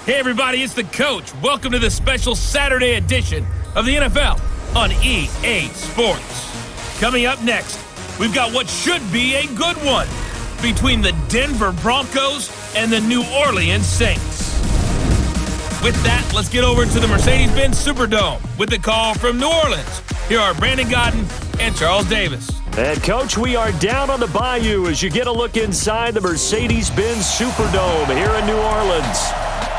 Hey everybody, it's the coach. Welcome to the special Saturday edition of the NFL on EA Sports. Coming up next, we've got what should be a good one between the Denver Broncos and the New Orleans Saints. With that, let's get over to the Mercedes-Benz Superdome with the call from New Orleans. Here are Brandon Godden and Charles Davis. And, Coach, we are down on the bayou as you get a look inside the Mercedes-Benz Superdome here in New Orleans.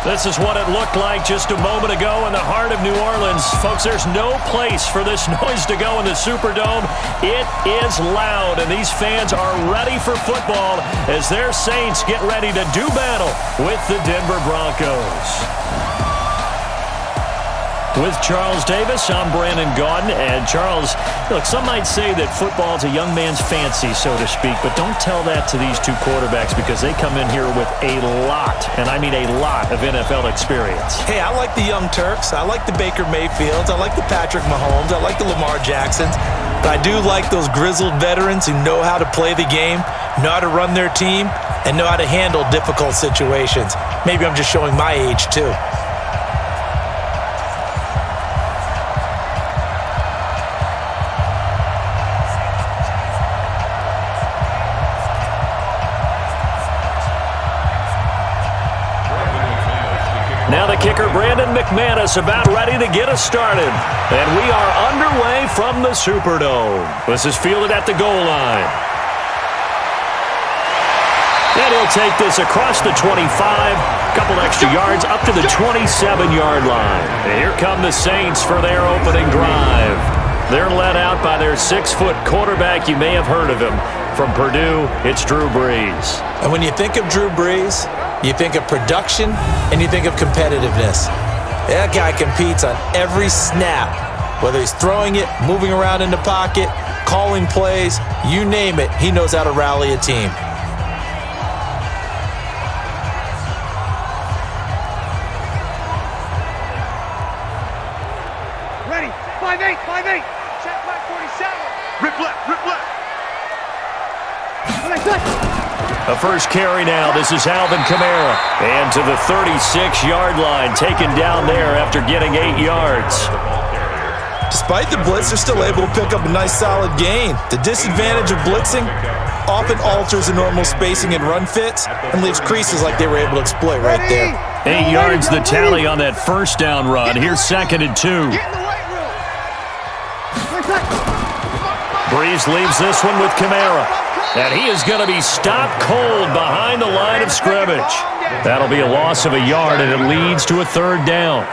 This is what it looked like just a moment ago in the heart of New Orleans. Folks, there's no place for this noise to go in the Superdome. It is loud, and these fans are ready for football as their Saints get ready to do battle with the Denver Broncos. With Charles Davis, I'm Brandon Gaudin. And Charles, look, some might say that football is a young man's fancy, so to speak, but don't tell that to these two quarterbacks because they come in here with a lot, and I mean a lot, of NFL experience. Hey, I like the Young Turks. I like the Baker Mayfields. I like the Patrick Mahomes. I like the Lamar Jacksons. But I do like those grizzled veterans who know how to play the game, know how to run their team, and know how to handle difficult situations. Maybe I'm just showing my age, too. Now the kicker, Brandon McManus, about ready to get us started. And we are underway from the Superdome. This is fielded at the goal line. And he'll take this across the 25, couple extra yards up to the 27-yard line. And here come the Saints for their opening drive. They're led out by their 6-foot quarterback. You may have heard of him. From Purdue, it's Drew Brees. And when you think of Drew Brees, you think of production, and you think of competitiveness. That guy competes on every snap, whether he's throwing it, moving around in the pocket, calling plays, you name it, he knows how to rally a team. Ready, 5-8, 5-8, check back 47. Rip left, rip left. A first carry now. This is Alvin Kamara. And to the 36-yard line, taken down there after getting 8 yards. Despite the blitz, they're still able to pick up a nice solid gain. The disadvantage of blitzing often alters the normal spacing and run fits and leaves creases like they were able to exploit right there. 8 yards the tally on that first down run. Here's 2nd and 2. Brees leaves this one with Kamara. And he is going to be stopped cold behind the line of scrimmage. That'll be a loss of a yard, and it leads to a 3rd down.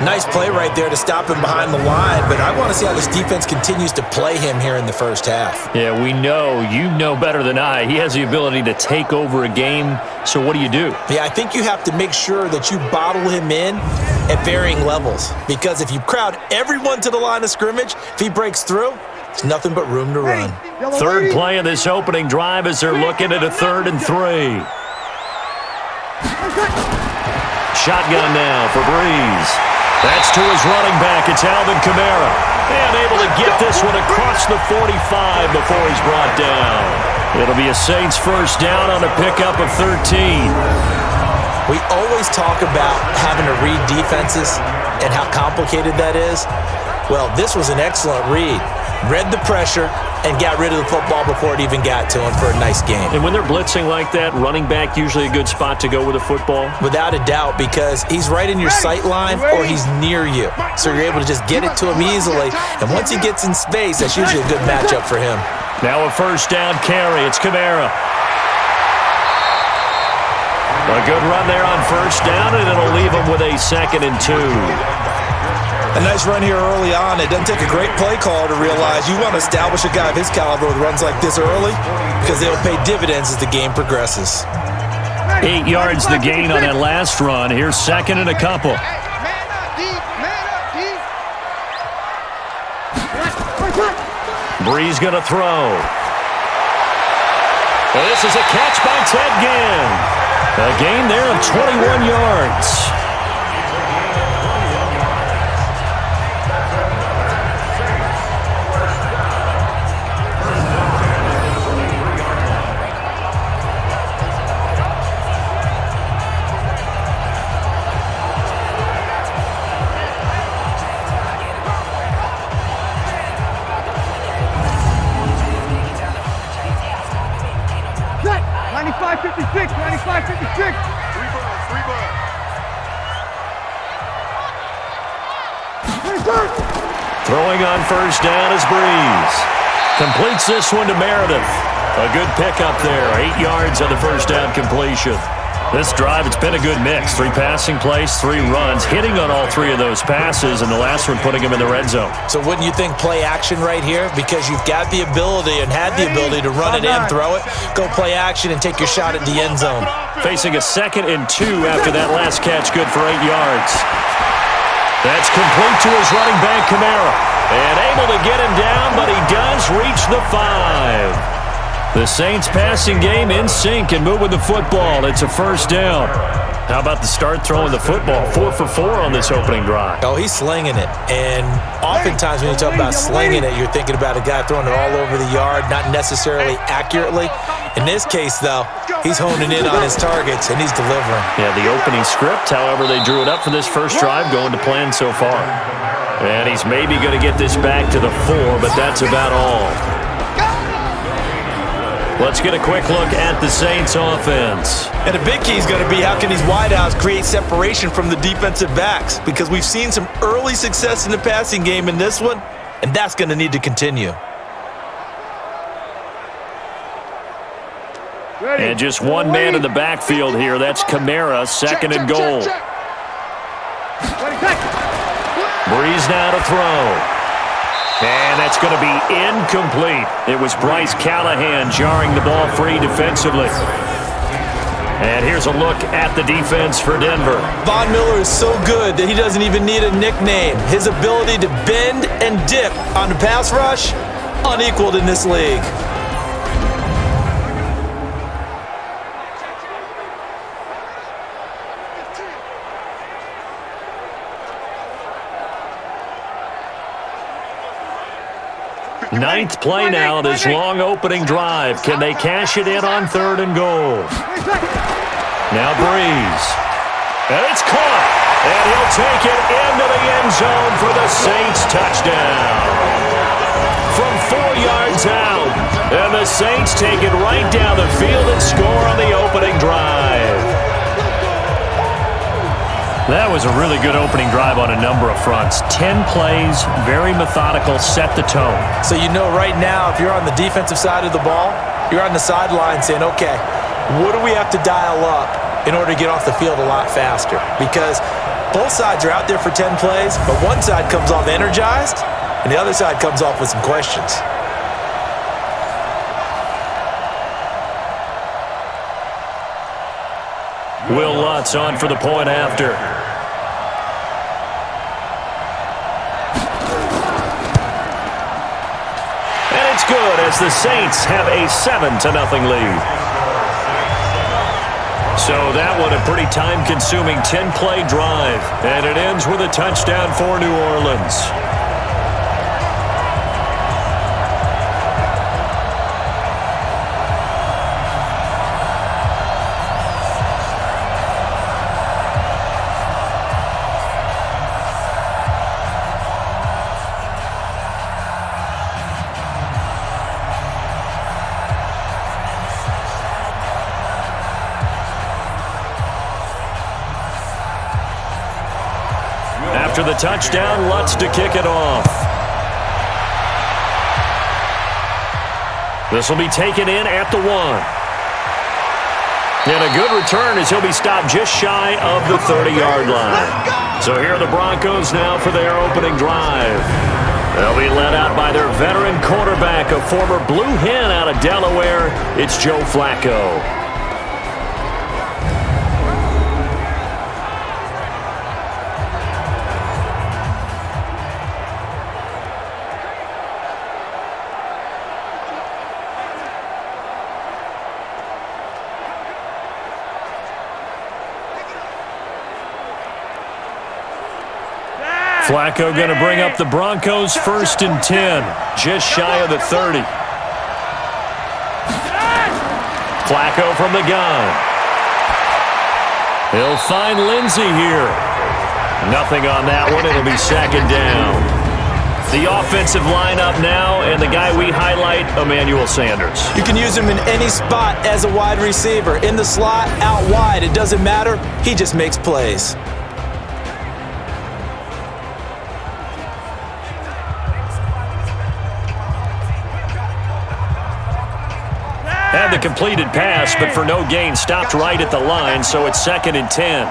Nice play right there to stop him behind the line, but I want to see how this defense continues to play him here in the first half. Yeah, we know. You know better than I. He has the ability to take over a game, so what do you do? Yeah, I think you have to make sure that you bottle him in at varying levels, because if you crowd everyone to the line of scrimmage, if he breaks through, it's nothing but room to run. 3rd play of this opening drive as they're looking at a 3rd and 3. Shotgun now for Brees. That's to his running back. It's Alvin Kamara. And able to get this one across the 45 before he's brought down. It'll be a Saints first down on a pickup of 13. We always talk about having to read defenses and how complicated that is. Well, this was an excellent read. Read the pressure and got rid of the football before it even got to him for a nice game. And when they're blitzing like that, running back usually a good spot to go with the football? Without a doubt, because he's right in your sight line or he's near you. So you're able to just get it to him easily. And once he gets in space, that's usually a good matchup for him. Now a first down carry. It's Kamara. A good run there on first down, and it'll leave him with a 2nd and 2. A nice run here early on. It doesn't take a great play call to realize you want to establish a guy of his caliber with runs like this early because they'll pay dividends as the game progresses. 8 yards the gain on that last run. Here's 2nd and a couple. Brees going to throw. Well, this is a catch by Ted Ginn. A gain there of 21 yards. Throwing on first down is Breeze. Completes this one to Meredith. A good pickup there. 8 yards on the first down completion. This drive, it's been a good mix. 3 passing plays, 3 runs, hitting on all 3 of those passes, and the last one putting him in the red zone. So wouldn't you think play action right here? Because you've got the ability and had the ability to run it in, throw it, go play action, and take your shot at the end zone. Facing a 2nd and 2 after that last catch, good for 8 yards. That's complete to his running back, Kamara. And able to get him down, but he does reach the 5. The Saints passing game in sync and moving the football. It's a first down. How about the start throwing the football? 4 for 4 on this opening drive. Oh, he's slinging it. And oftentimes when you talk about slinging it, you're thinking about a guy throwing it all over the yard, not necessarily accurately. In this case, though, he's honing in on his targets, and he's delivering. Yeah, the opening script, however, they drew it up for this first drive, going to plan so far. And he's maybe going to get this back to the 4, but that's about all. Let's get a quick look at the Saints offense. And a big key is going to be how can these wideouts create separation from the defensive backs? Because we've seen some early success in the passing game in this one, and that's going to need to continue. And just one man in the backfield here. That's Kamara, 2nd and goal. Breeze now to throw. And that's going to be incomplete. It was Bryce Callahan jarring the ball free defensively. And here's a look at the defense for Denver. Von Miller is so good that he doesn't even need a nickname. His ability to bend and dip on the pass rush, unequaled in this league. Ninth play now of this long opening drive. Can they cash it in on 3rd and goal? Now Breeze. And it's caught. And he'll take it into the end zone for the Saints touchdown. From 4 yards out. And the Saints take it right down the field and score on the opening drive. That was a really good opening drive on a number of fronts. 10 plays, very methodical, set the tone. So you know right now, if you're on the defensive side of the ball, you're on the sideline saying, okay, what do we have to dial up in order to get off the field a lot faster? Because both sides are out there for 10 plays, but one side comes off energized, and the other side comes off with some questions. Will Lutz on for the point after. And it's good as the Saints have a 7-0 lead. So that one a pretty time-consuming 10-play drive. And it ends with a touchdown for New Orleans. After the touchdown, Lutz to kick it off. This will be taken in at the 1. And a good return as he'll be stopped just shy of the 30-yard line. So here are the Broncos now for their opening drive. They'll be led out by their veteran quarterback, a former Blue Hen out of Delaware. It's Joe Flacco. Flacco going to bring up the Broncos 1st and 10, just shy of the 30. Flacco from the gun. He'll find Lindsey here. Nothing on that one. It'll be 2nd down. The offensive lineup now, and the guy we highlight, Emmanuel Sanders. You can use him in any spot as a wide receiver. In the slot, out wide, it doesn't matter. He just makes plays. Had the completed pass, but for no gain, stopped right at the line, so it's 2nd and 10.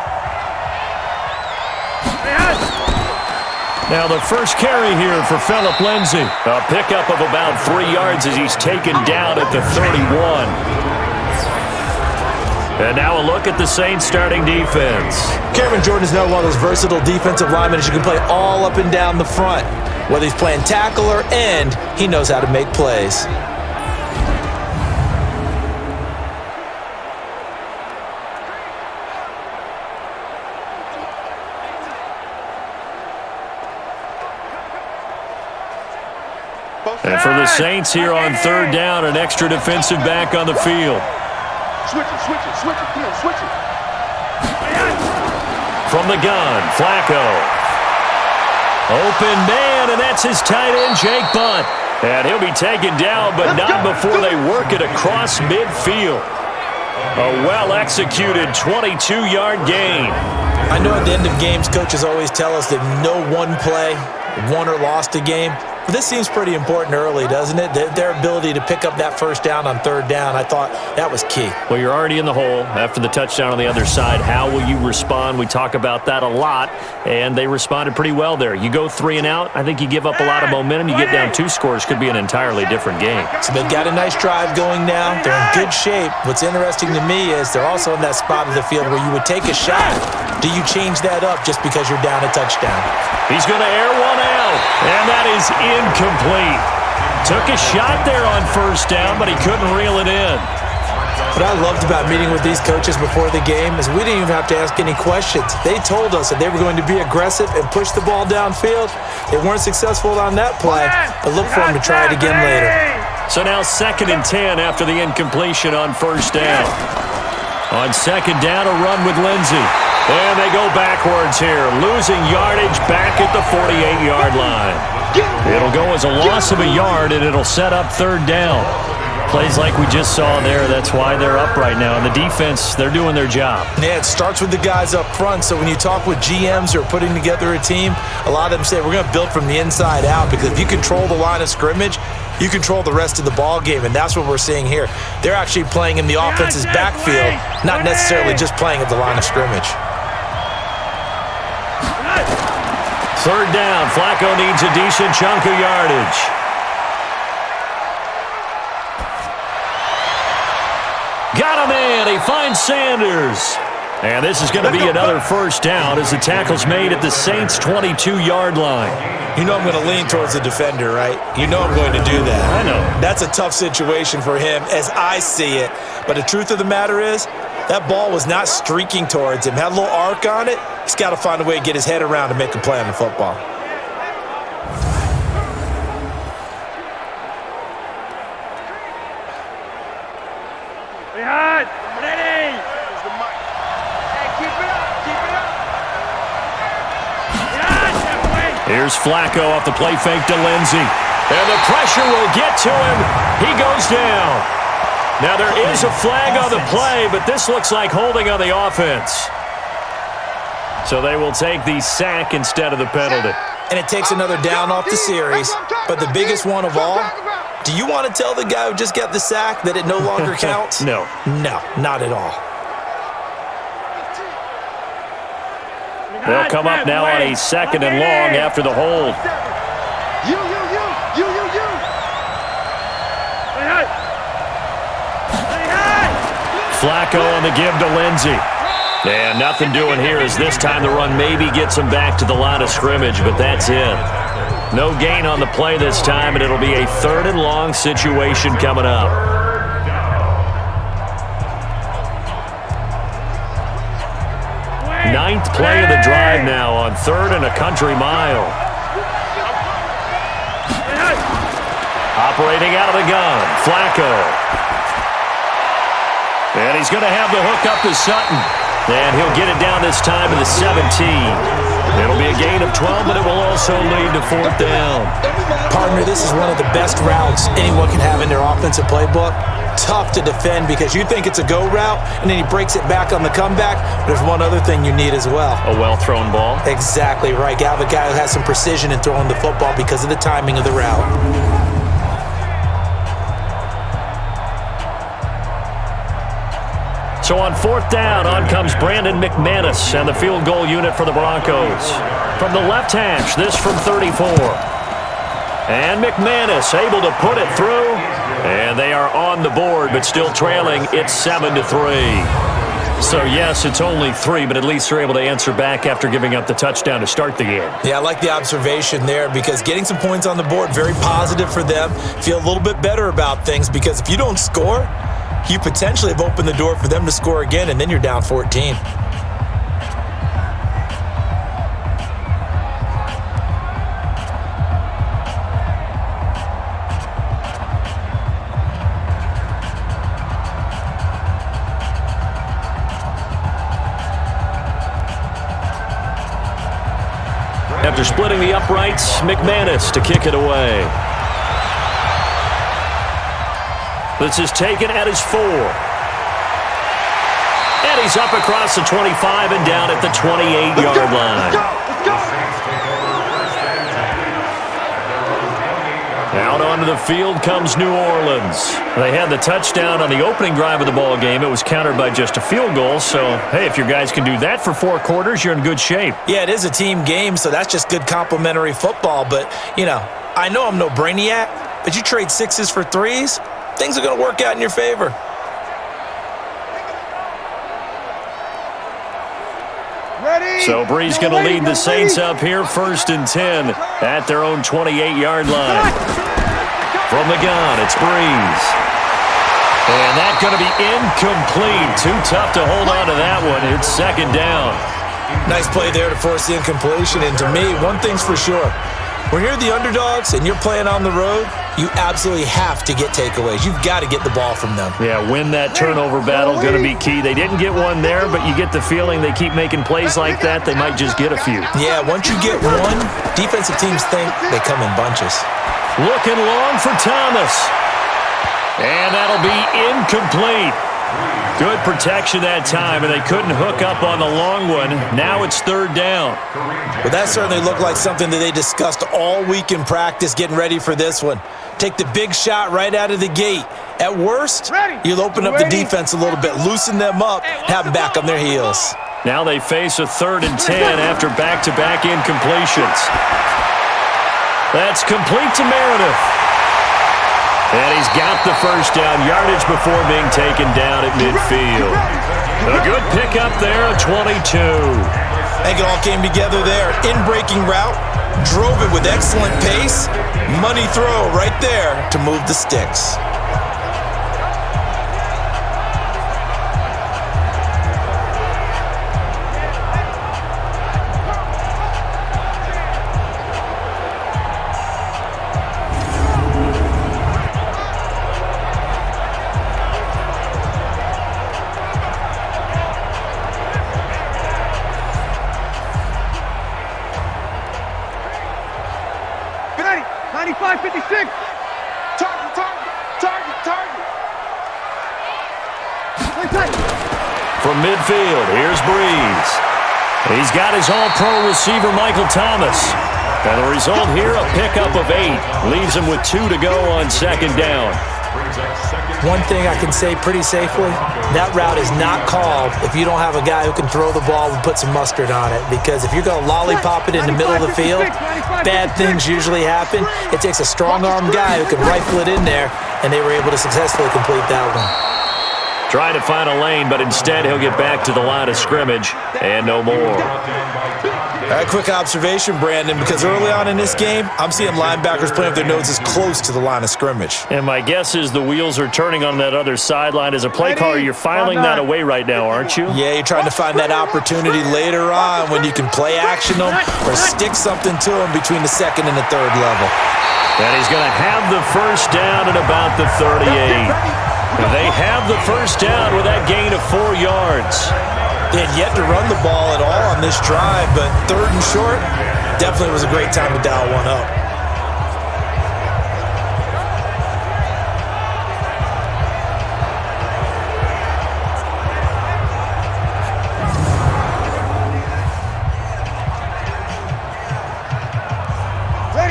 Now the first carry here for Phillip Lindsay. A pickup of about 3 yards as he's taken down at the 31. And now a look at the Saints starting defense. Cameron Jordan is now one of those versatile defensive linemen that you can play all up and down the front. Whether he's playing tackle or end, he knows how to make plays. And for the Saints here on 3rd down, an extra defensive back on the field. Switch it, come on, switch it. From the gun, Flacco. Open man, and that's his tight end, Jake Butt. And he'll be taken down, but not before they work it across midfield. A well-executed 22-yard gain. I know at the end of games, coaches always tell us that no one play won or lost a game. But this seems pretty important early, doesn't it? Their ability to pick up that first down on 3rd down, I thought that was key. Well, you're already in the hole after the touchdown on the other side. How will you respond? We talk about that a lot, and they responded pretty well there. You go 3 and out, I think you give up a lot of momentum. You get down 2 scores, could be an entirely different game. So they've got a nice drive going now. They're in good shape. What's interesting to me is they're also in that spot of the field where you would take a shot. Do you change that up just because you're down a touchdown? He's going to air one out, and that is incomplete. Took a shot there on 1st down, but he couldn't reel it in. What I loved about meeting with these coaches before the game is we didn't even have to ask any questions. They told us that they were going to be aggressive and push the ball downfield. They weren't successful on that play, but look for them to try it again later. So now 2nd and 10 after the incompletion on 1st down. On 2nd down, a run with Lindsay. And they go backwards here, losing yardage back at the 48-yard line. It'll go as a loss of a yard, and it'll set up 3rd down. Plays like we just saw there, that's why they're up right now. And the defense, they're doing their job. Yeah, it starts with the guys up front. So when you talk with GMs who are putting together a team, a lot of them say we're going to build from the inside out, because if you control the line of scrimmage, you control the rest of the ball game, and that's what we're seeing here. They're actually playing in the offense's backfield, not necessarily just playing at the line of scrimmage. 3rd down, Flacco needs a decent chunk of yardage. Got him in, he finds Sanders. And this is going to be another 1st down as the tackle's made at the Saints' 22-yard line. You know I'm going to lean towards the defender, right? You know I'm going to do that. I know. That's a tough situation for him as I see it. But the truth of the matter is, that ball was not streaking towards him. Had a little arc on it. He's got to find a way to get his head around to make a play on the football. Behind, ready. Here's the mic. Hey, keep it up, keep it up. Behind, that way. Here's Flacco off the play fake to Lindsay. And the pressure will get to him. He goes down. Now there is a flag on the play, but this looks like holding on the offense. So they will take the sack instead of the penalty. And it takes another down off the series. But the biggest one of all, do you want to tell the guy who just got the sack that it no longer counts? No. No, not at all. They'll come up now on a 2nd and long after the hold. You. Flacco on the give to Lindsay. And nothing doing here as this time the run maybe gets him back to the line of scrimmage, but that's it. No gain on the play this time, and it'll be a 3rd and long situation coming up. Ninth play of the drive now on 3rd and a country mile. Operating out of the gun, Flacco. And he's going to have the hook up to Sutton. And he'll get it down this time to the 17. It'll be a gain of 12, but it will also lead to 4th down. Partner, this is one of the best routes anyone can have in their offensive playbook. Tough to defend because you think it's a go route, and then he breaks it back on the comeback. There's one other thing you need as well. A well-thrown ball. Exactly right. You have a guy who has some precision in throwing the football because of the timing of the route. So on 4th down, on comes Brandon McManus and the field goal unit for the Broncos. From the left hash, this from 34. And McManus able to put it through. And they are on the board, but still trailing. It's 7-3. So, yes, it's only 3, but at least they're able to answer back after giving up the touchdown to start the game. Yeah, I like the observation there because getting some points on the board, very positive for them. Feel a little bit better about things because if you don't score, you potentially have opened the door for them to score again, and then you're down 14. After splitting the uprights, McManus to kick it away. This is taken at his 4. And he's up across the 25 and down at the 28-yard line. Out onto the field comes New Orleans. They had the touchdown on the opening drive of the ball game. It was countered by just a field goal. So, hey, if your guys can do that for 4 quarters, you're in good shape. Yeah, it is a team game, so that's just good complimentary football. But, you know, I know I'm no brainiac, but you trade 6s for 3s, things are going to work out in your favor. So Brees going to lead the Saints up here 1st and 10 at their own 28-yard line. From the gun, it's Brees. And that's going to be incomplete. Too tough to hold on to that one. It's 2nd down. Nice play there to force the incompletion. And to me, one thing's for sure. When you're the underdogs and you're playing on the road, you absolutely have to get takeaways. You've got to get the ball from them. Yeah, win that turnover battle, going to be key. They didn't get one there, but you get the feeling they keep making plays like that, they might just get a few. Yeah, once you get one, defensive teams think they come in bunches. Looking long for Thomas. And that'll be incomplete. Good protection that time, and they couldn't hook up on the long one. Now it's 3rd down. Well, that certainly looked like something that they discussed all week in practice, getting ready for this one. Take the big shot right out of the gate. At worst, you'll open up the defense a little bit, loosen them up, have them back on their heels. Now they face a 3rd and 10 after back-to-back incompletions. That's complete to Meredith. And he's got the 1st down, yardage before being taken down at midfield. A good pickup there, a 22. I think it all came together there. In-breaking route, drove it with excellent pace. Money throw right there to move the sticks. From midfield, here's Brees. He's got his all-pro receiver, Michael Thomas. And the result here, a pickup of 8. Leaves him with 2 to go on 2nd down. One thing I can say pretty safely, that route is not called if you don't have a guy who can throw the ball and put some mustard on it. Because if you're going to lollipop it in the middle of the field, bad things usually happen. It takes a strong-arm guy who can rifle it in there, and they were able to successfully complete that one. Trying to find a lane, but instead he'll get back to the line of scrimmage and no more. All right, quick observation, Brandon, because early on in this game, I'm seeing linebackers playing with their noses close to the line of scrimmage. And my guess is the wheels are turning on that other sideline. As a play caller, you're filing that away right now, aren't you? Yeah, you're trying to find that opportunity later on when you can play action them or stick something to them between the 2nd and the 3rd level. And he's going to have the 1st down at about the 38. They have the 1st down with that gain of 4 yards. They had yet to run the ball at all on this drive, but 3rd and short definitely was a great time to dial one up.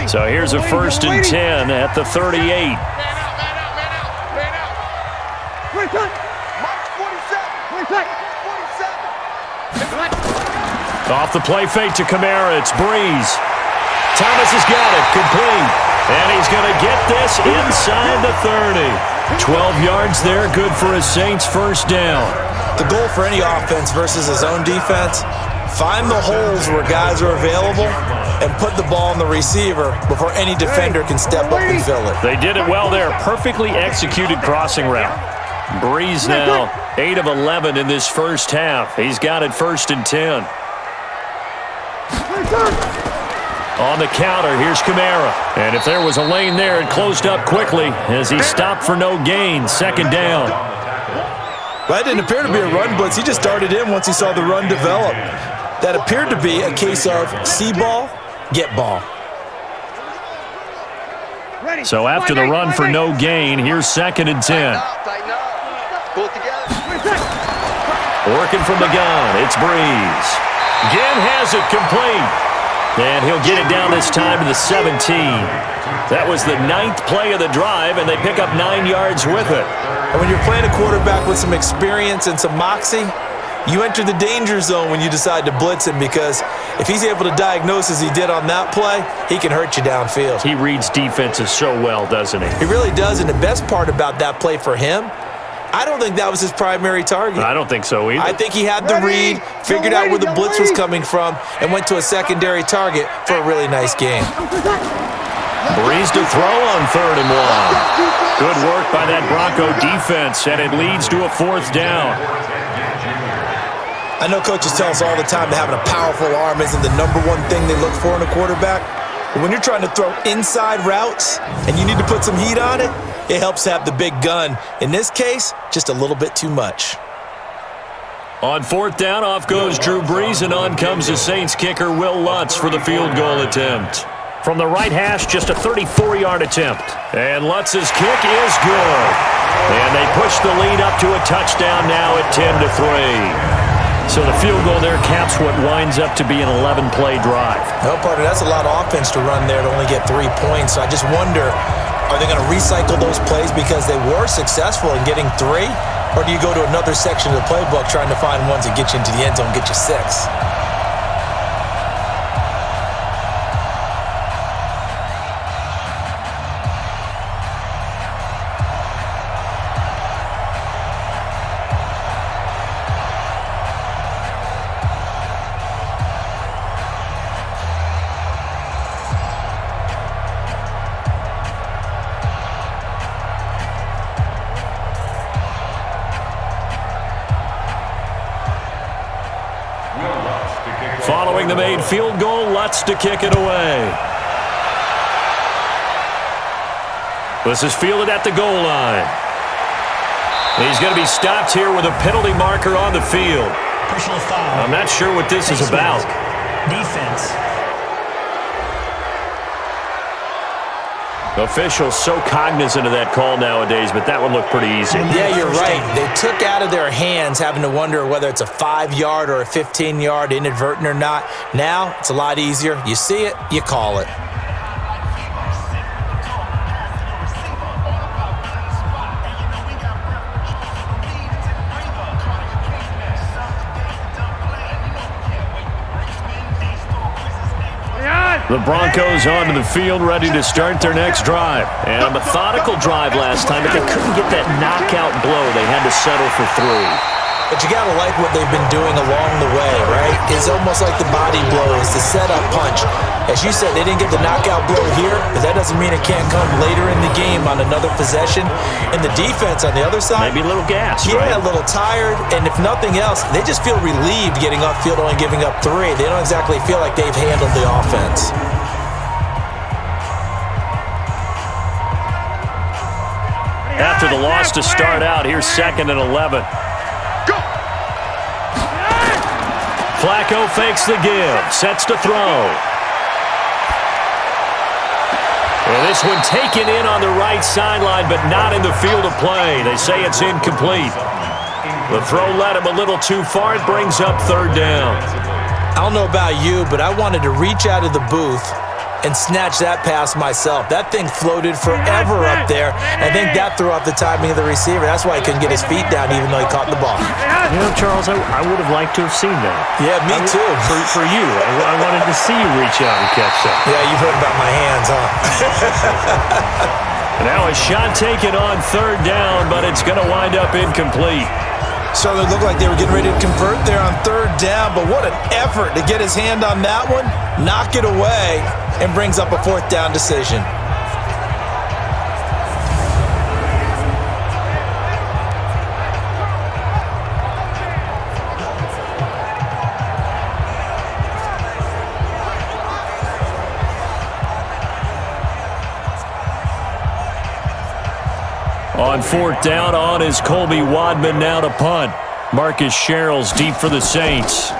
So here's a 1st and 10 at the 38. Man out. Mark 47. 47. Off the play fake to Kamara. It's Breeze. Thomas has got it. Complete. And he's going to get this inside the 30. 12 yards there. Good for a Saints 1st down. The goal for any offense versus his own defense, find the holes where guys are available and put the ball on the receiver before any defender can step up and fill it. They did it well there. Perfectly executed crossing route. Breeze now 8 of 11 in this 1st half. He's got it 1st and 10. On the counter, here's Kamara. And if there was a lane there, it closed up quickly as he stopped for no gain. 2nd down. That didn't appear to be a run blitz. He just started in once he saw the run develop. That appeared to be a case of see ball, get ball. So after the run for no gain, here's 2nd and 10. Tighten up. Pull it together. Working from the gun, it's Breeze. Again has it complete. And he'll get it down this time to the 17. That was the 9th play of the drive, and they pick up 9 yards with it. And when you're playing a quarterback with some experience and some moxie, you enter the danger zone when you decide to blitz him, because if he's able to diagnose as he did on that play, he can hurt you downfield. He reads defenses so well, doesn't he? He really does, and the best part about that play for him, I don't think that was his primary target. I don't think so either. I think he had the read, figured out where the blitz was coming from, and went to a secondary target for a really nice game. Breeze to throw on 3rd and 1. Good work by that Bronco defense, and it leads to a 4th down. I know coaches tell us all the time that having a powerful arm isn't the #1 thing they look for in a quarterback. But when you're trying to throw inside routes and you need to put some heat on it, it helps to have the big gun. In this case, just a little bit too much. On 4th down, off goes Drew Brees, and on comes the Saints kicker, Will Lutz, for the field goal attempt. From the right hash, just a 34-yard attempt. And Lutz's kick is good. And they push the lead up to a touchdown now at 10-3. So the field goal there caps what winds up to be an 11-play drive. Well, partner, that's a lot of offense to run there to only get 3 points. So I just wonder, are they going to recycle those plays because they were successful in getting 3? Or do you go to another section of the playbook trying to find ones that get you into the end zone, get you 6? Following the made field goal, Lutz to kick it away. This is fielded at the goal line. He's going to be stopped here with a penalty marker on the field. Personal foul. I'm not sure what this is about. Defense. Officials so cognizant of that call nowadays, but that one looked pretty easy. Yeah, you're right. They took out of their hands having to wonder whether it's a 5-yard or a 15-yard, inadvertent or not. Now, it's a lot easier. You see it, you call it. The Broncos onto the field, ready to start their next drive. And a methodical drive last time, but they couldn't get that knockout blow. They had to settle for 3. But you got to like what they've been doing along the way, right? It's almost like the body blows, the setup punch. As you said, they didn't get the knockout blow here, but that doesn't mean it can't come later in the game on another possession. And the defense on the other side, maybe a little gas, yeah, right? A little tired. And if nothing else, they just feel relieved getting upfield, only giving up 3. They don't exactly feel like they've handled the offense. After the loss to start out, here's 2nd and 11. Flacco fakes the give, sets to throw. And this one taken in on the right sideline, but not in the field of play. They say it's incomplete. The throw led him a little too far. It brings up third down. I don't know about you, but I wanted to reach out of the booth and snatch that pass myself. That thing floated forever up there. I think that threw off the timing of the receiver. That's why he couldn't get his feet down even though he caught the ball. You know, Charles, I would have liked to have seen that. Yeah, me too. For you. I wanted to see you reach out and catch that. Yeah, you've heard about my hands, huh? Now a shot taken on third down, but it's going to wind up incomplete. So it looked like they were getting ready to convert there on third down, but what an effort to get his hand on that one, knock it away, and brings up a fourth down decision. On fourth down, on is Colby Wadman now to punt. Marcus Sherrill's deep for the Saints.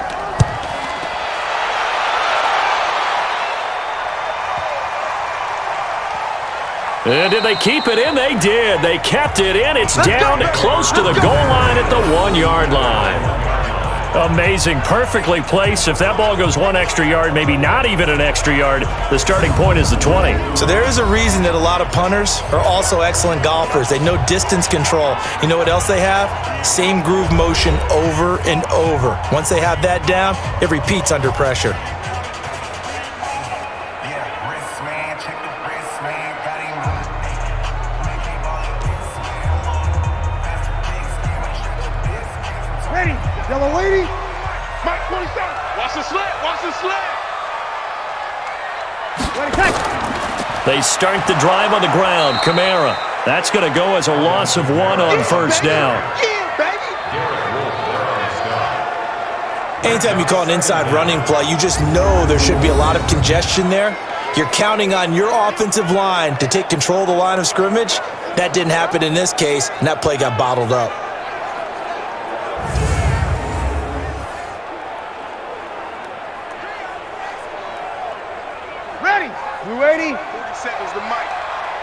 And did they keep it in? They did. They kept it in. It's down close to the goal line at the 1-yard line. Amazing. Perfectly placed. If that ball goes one extra yard, maybe not even an extra yard, the starting point is the 20. So there is a reason that a lot of punters are also excellent golfers. They know distance control. You know what else they have? Same groove motion over and over. Once they have that down, it repeats under pressure. Ready, yellow lady. Mike 27. Watch the slant. Watch the slant. Ready, catch. They start the drive on the ground. Kamara. That's going to go as a loss of 1 on first down. Yeah, baby. Anytime you call an inside running play, you just know there should be a lot of congestion there. You're counting on your offensive line to take control of the line of scrimmage. That didn't happen in this case, and that play got bottled up. Ready. You ready? 40 seconds to Mike.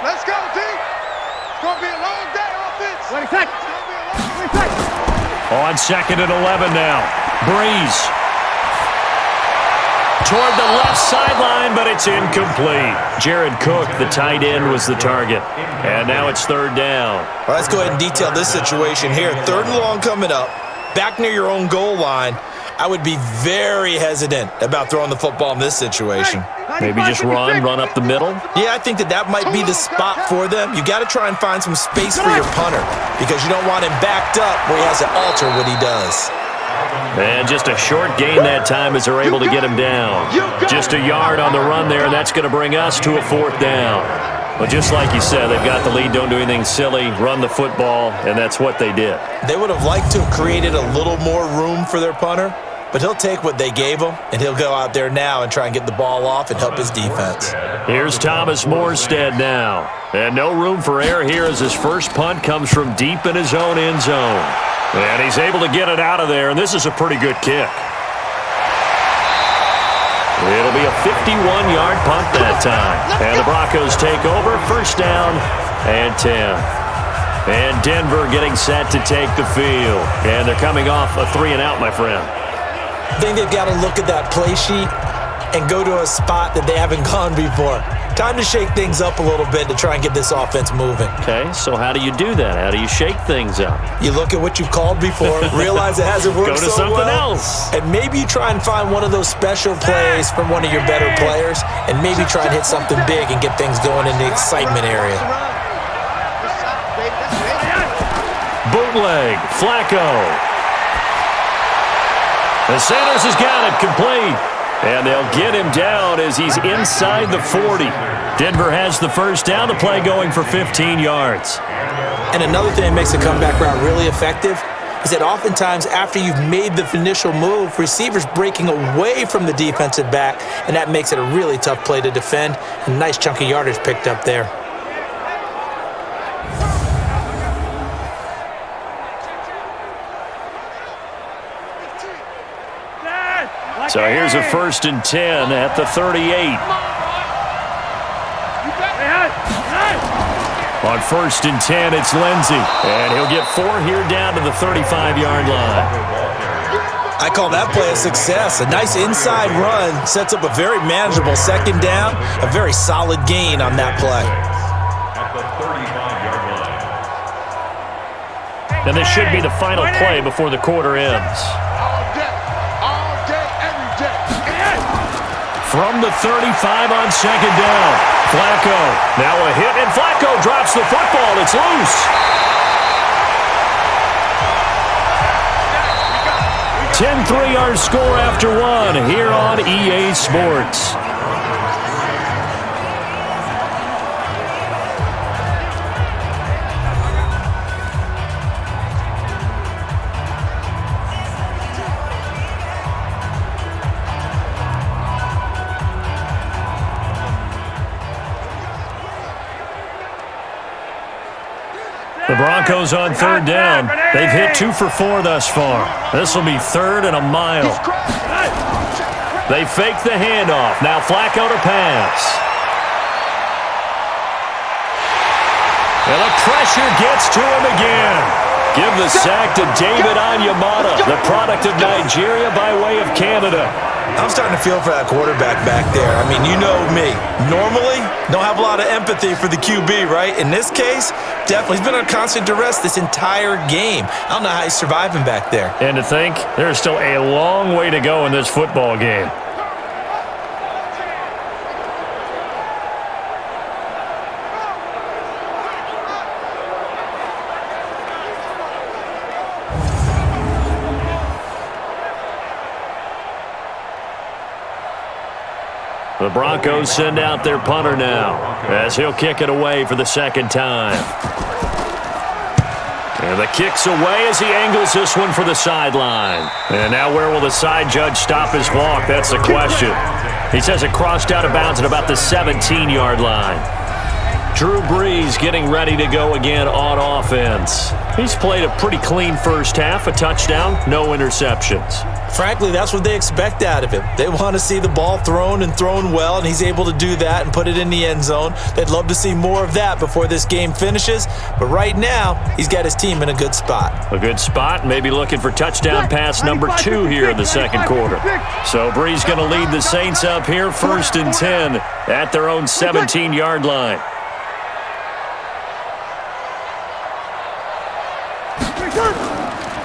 Let's go, D. It's going to be a long day, offense. Ready, set. It's going to be a long day. On second and 11 now. Breeze. Toward the left sideline, but it's incomplete. Jared Cook, the tight end, was the target. And now it's third down. Well, let's go ahead and detail this situation here. Third and long coming up. Back near your own goal line. I would be very hesitant about throwing the football in this situation. Maybe just run up the middle. Yeah, I think that might be the spot for them. You got to try and find some space for your punter because you don't want him backed up where he has to alter what he does. And just a short gain that time as they're able to get him down. Just a yard on the run there, and that's going to bring us to a fourth down. Well, just like you said, they've got the lead, don't do anything silly, run the football, and that's what they did. They would have liked to have created a little more room for their punter, but he'll take what they gave him, and he'll go out there now and try and get the ball off and help his defense. Here's Thomas Morstead now. And no room for error here as his first punt comes from deep in his own end zone. And he's able to get it out of there, and this is a pretty good kick. It'll be a 51-yard punt that time. And the Broncos take over, first down and 10. And Denver getting set to take the field. And they're coming off a 3-and-out, my friend. I think they've got to look at that play sheet and go to a spot that they haven't gone before. Time to shake things up a little bit to try and get this offense moving. Okay, so how do you do that? How do you shake things up? You look at what you've called before, realize it hasn't worked Go to so something well, else. and maybe you try and find one of those special plays from one of your better players, and maybe try and hit something big and get things going in the excitement area. Bootleg, Flacco. The Sanders has got it complete. And they'll get him down as he's inside the 40. Denver has the first down, the play going for 15 yards. And another thing that makes a comeback route really effective is that oftentimes after you've made the initial move, receivers breaking away from the defensive back, and that makes it a really tough play to defend. A nice chunk of yardage picked up there. So here's a 1st and 10 at the 38. On 1st and 10, it's Lindsey. And he'll get 4 here down to the 35-yard line. I call that play a success. A nice inside run sets up a very manageable 2nd down. A very solid gain on that play. And this should be the final play before the quarter ends. All day, every day. From the 35 on 2nd down. Flacco. Now a hit, and Flacco drops the football. It's loose. 10-3 our score after 1 here on EA Sports. The Broncos on 3rd down. They've hit 2 for 4 thus far. This will be 3rd and a mile. They fake the handoff. Now Flacco to pass. And the pressure gets to him again. Give the sack to David Onyemata, the product of Nigeria by way of Canada. I'm starting to feel for that quarterback back there. I mean, you know me. Normally, don't have a lot of empathy for the QB, right? In this case, definitely. He's been under constant duress this entire game. I don't know how he's surviving back there. And to think, there's still a long way to go in this football game. The Broncos send out their punter now as he'll kick it away for the 2nd time. And the kick's away as he angles this one for the sideline. And now where will the side judge stop his walk? That's the question. He says it crossed out of bounds at about the 17-yard line. Drew Brees getting ready to go again on offense. He's played a pretty clean first half, a touchdown, no interceptions. Frankly, that's what they expect out of him. They want to see the ball thrown and thrown well, and he's able to do that and put it in the end zone. They'd love to see more of that before this game finishes, but right now, he's got his team in a good spot. A good spot, maybe looking for touchdown pass number 2 here in the 2nd quarter. So Brees going to lead the Saints up here, 1st and 10 at their own 17-yard line.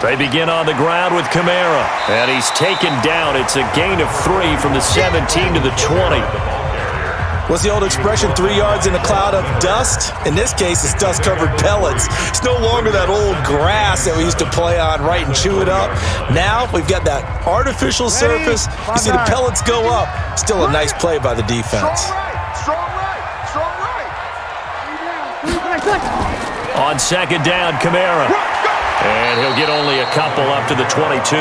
They begin on the ground with Kamara, and he's taken down. It's a gain of 3 from the 17 to the 20. What's the old expression, 3 yards in a cloud of dust? In this case, it's dust-covered pellets. It's no longer that old grass that we used to play on, right, and chew it up. Now we've got that artificial surface. You see the pellets go up. Still a nice play by the defense. Strong right. On 2nd down, Kamara. And he'll get only a couple up to the 22.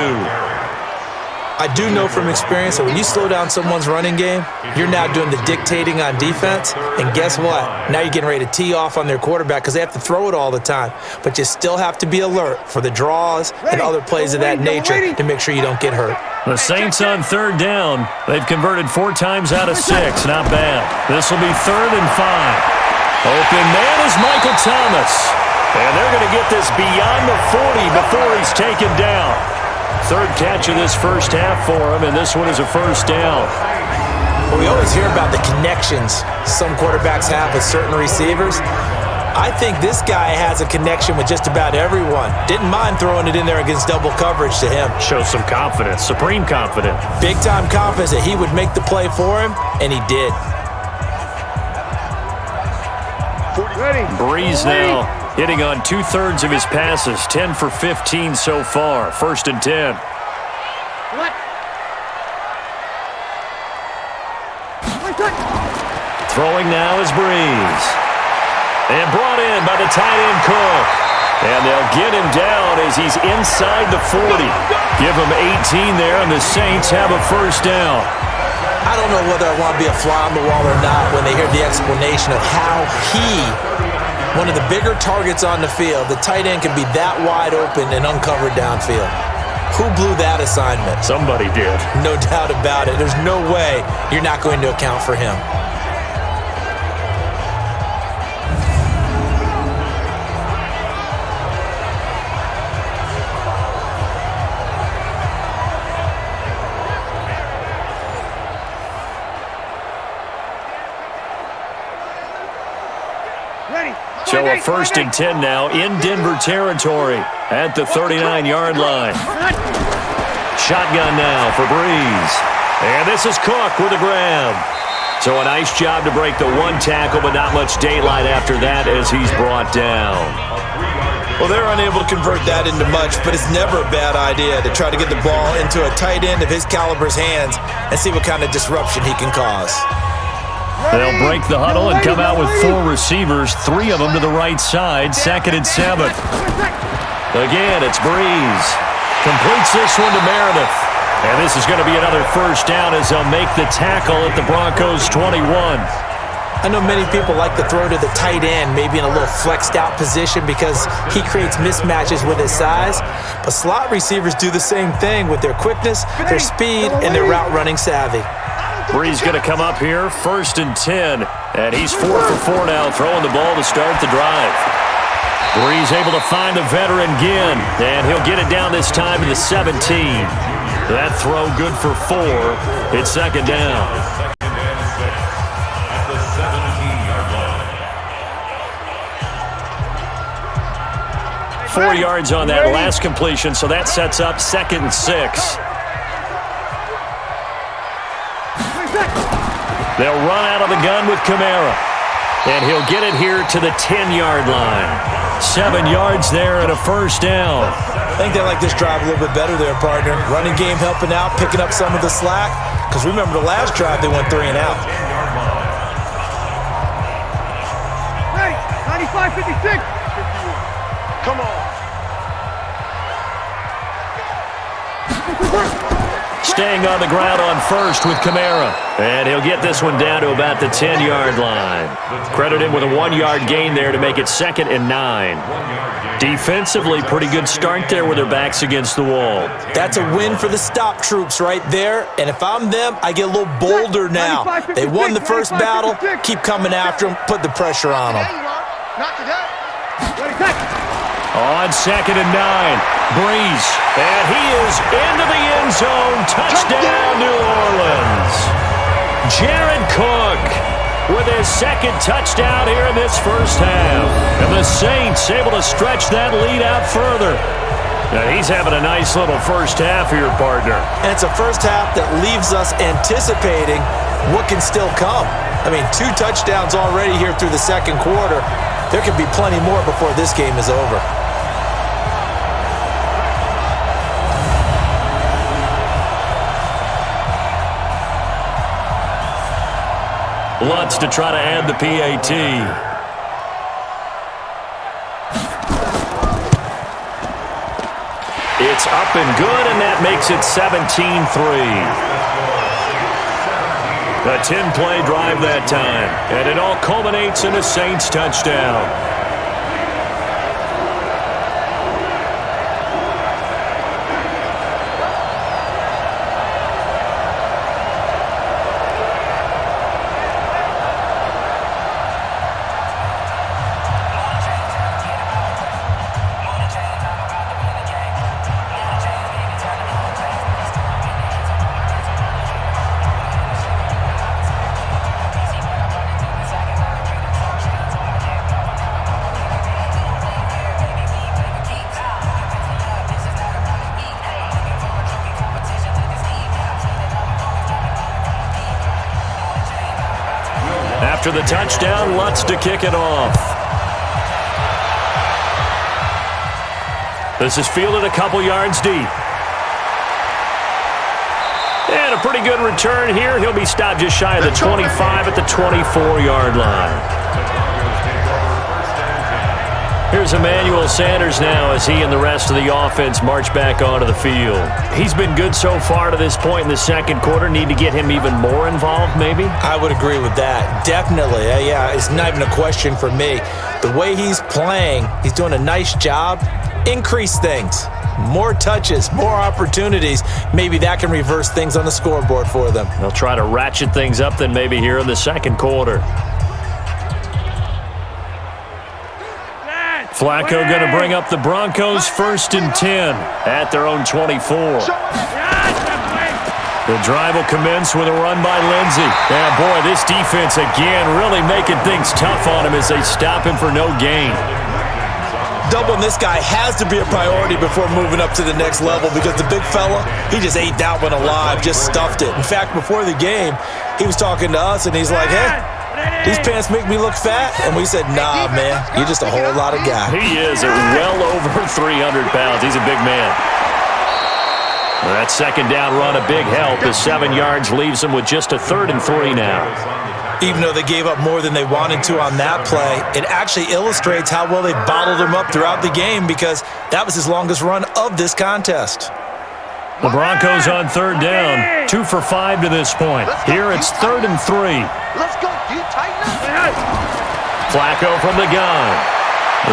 I do know from experience that when you slow down someone's running game, you're now doing the dictating on defense. And guess what? Now you're getting ready to tee off on their quarterback because they have to throw it all the time. But you still have to be alert for the draws and other plays of that nature to make sure you don't get hurt. The Saints on 3rd down. They've converted 4 times out of 6. Not bad. This will be 3rd and 5. Open man is Michael Thomas. And they're going to get this beyond the 40 before he's taken down. 3rd catch of this first half for him, and this one is a 1st down. Well, we always hear about the connections some quarterbacks have with certain receivers. I think this guy has a connection with just about everyone. Didn't mind throwing it in there against double coverage to him. Shows some confidence, supreme confidence. Big-time confidence that he would make the play for him, and he did. Brees now hitting on 2/3 of his passes, 10 for 15 so far. 1st and 10. Throwing now is Brees. And brought in by the tight end Cook. And they'll get him down as he's inside the 40. Give him 18 there, and the Saints have a 1st down. I don't know whether I want to be a fly on the wall or not when they hear the explanation of how one of the bigger targets on the field, the tight end can be that wide open and uncovered downfield. Who blew that assignment? Somebody did. No doubt about it. There's no way you're not going to account for him. So a 1st and 10 now in Denver territory at the 39-yard line. Shotgun now for Breeze. And this is Cook with a grab. So a nice job to break the one tackle, but not much daylight after that as he's brought down. Well, they're unable to convert that into much, but it's never a bad idea to try to get the ball into a tight end of his caliber's hands and see what kind of disruption he can cause. They'll break the huddle and come out with 4 receivers, 3 of them to the right side, 2nd and 7. Again, it's Breeze. Completes this one to Meredith. And this is going to be another 1st down as they'll make the tackle at the Broncos' 21. I know many people like to throw to the tight end, maybe in a little flexed out position because he creates mismatches with his size. But slot receivers do the same thing with their quickness, their speed, and their route running savvy. Breeze going to come up here, 1st and 10. And he's 4 for 4 now, throwing the ball to start the drive. Breeze able to find the veteran Ginn, and he'll get it down this time to the 17. That throw good for 4. It's 2nd down. 4 yards on that last completion, so that sets up 2nd and 6. They'll run out of the gun with Kamara, and he'll get it here to the 10-yard line. 7 yards there and a 1st down. I think they like this drive a little bit better there, partner. Running game helping out, picking up some of the slack. Because remember the last drive, they went 3 and out. Ready, 95-56. Come on. Staying on the ground on 1st with Kamara. And he'll get this one down to about the 10-yard line. Credit him with a 1-yard gain there to make it 2nd and 9. Defensively, pretty good start there with their backs against the wall. That's a win for the stop troops right there. And if I'm them, I get a little bolder now. They won the first battle. Keep coming after them. Put the pressure on them. Not today. On 2nd and 9, Breeze. And he is into the end zone. Touchdown, New Orleans. Jared Cook with his 2nd touchdown here in this first half. And the Saints able to stretch that lead out further. Now he's having a nice little first half here, partner. And it's a first half that leaves us anticipating what can still come. I mean, 2 touchdowns already here through the 2nd quarter. There could be plenty more before this game is over. Lutz to try to add the PAT. It's up and good, and that makes it 17-3. A 10-play drive that time, and it all culminates in a Saints touchdown. After the touchdown, Lutz to kick it off. This is fielded a couple yards deep. And a pretty good return here. He'll be stopped just shy of the 25 at the 24-yard line. Here's Emmanuel Sanders now as he and the rest of the offense march back onto the field. He's been good so far to this point in the second quarter. Need to get him even more involved, maybe? I would agree with that. Definitely. Yeah, it's not even a question for me. The way he's playing, he's doing a nice job. Increase things. More touches, more opportunities. Maybe that can reverse things on the scoreboard for them. They'll try to ratchet things up then maybe here in the second quarter. Flacco going to bring up the Broncos 1st and 10 at their own 24. The drive will commence with a run by Lindsey. And boy, this defense again really making things tough on him as they stop him for no gain. Doubling this guy has to be a priority before moving up to the next level because the big fella, he just ate that one alive, just stuffed it. In fact, before the game, he was talking to us and he's like, hey, these pants make me look fat? And we said, nah, man, you're just a whole lot of guy. He is at well over 300 pounds. He's a big man. That second down run, a big help. The 7 yards leaves him with just a 3rd and 3 now. Even though they gave up more than they wanted to on that play, it actually illustrates how well they bottled him up throughout the game because that was his longest run of this contest. The Broncos on 3rd down, 2 for 5 to this point. Here it's 3rd and 3. Let's go, you tighten up. Flacco from the gun.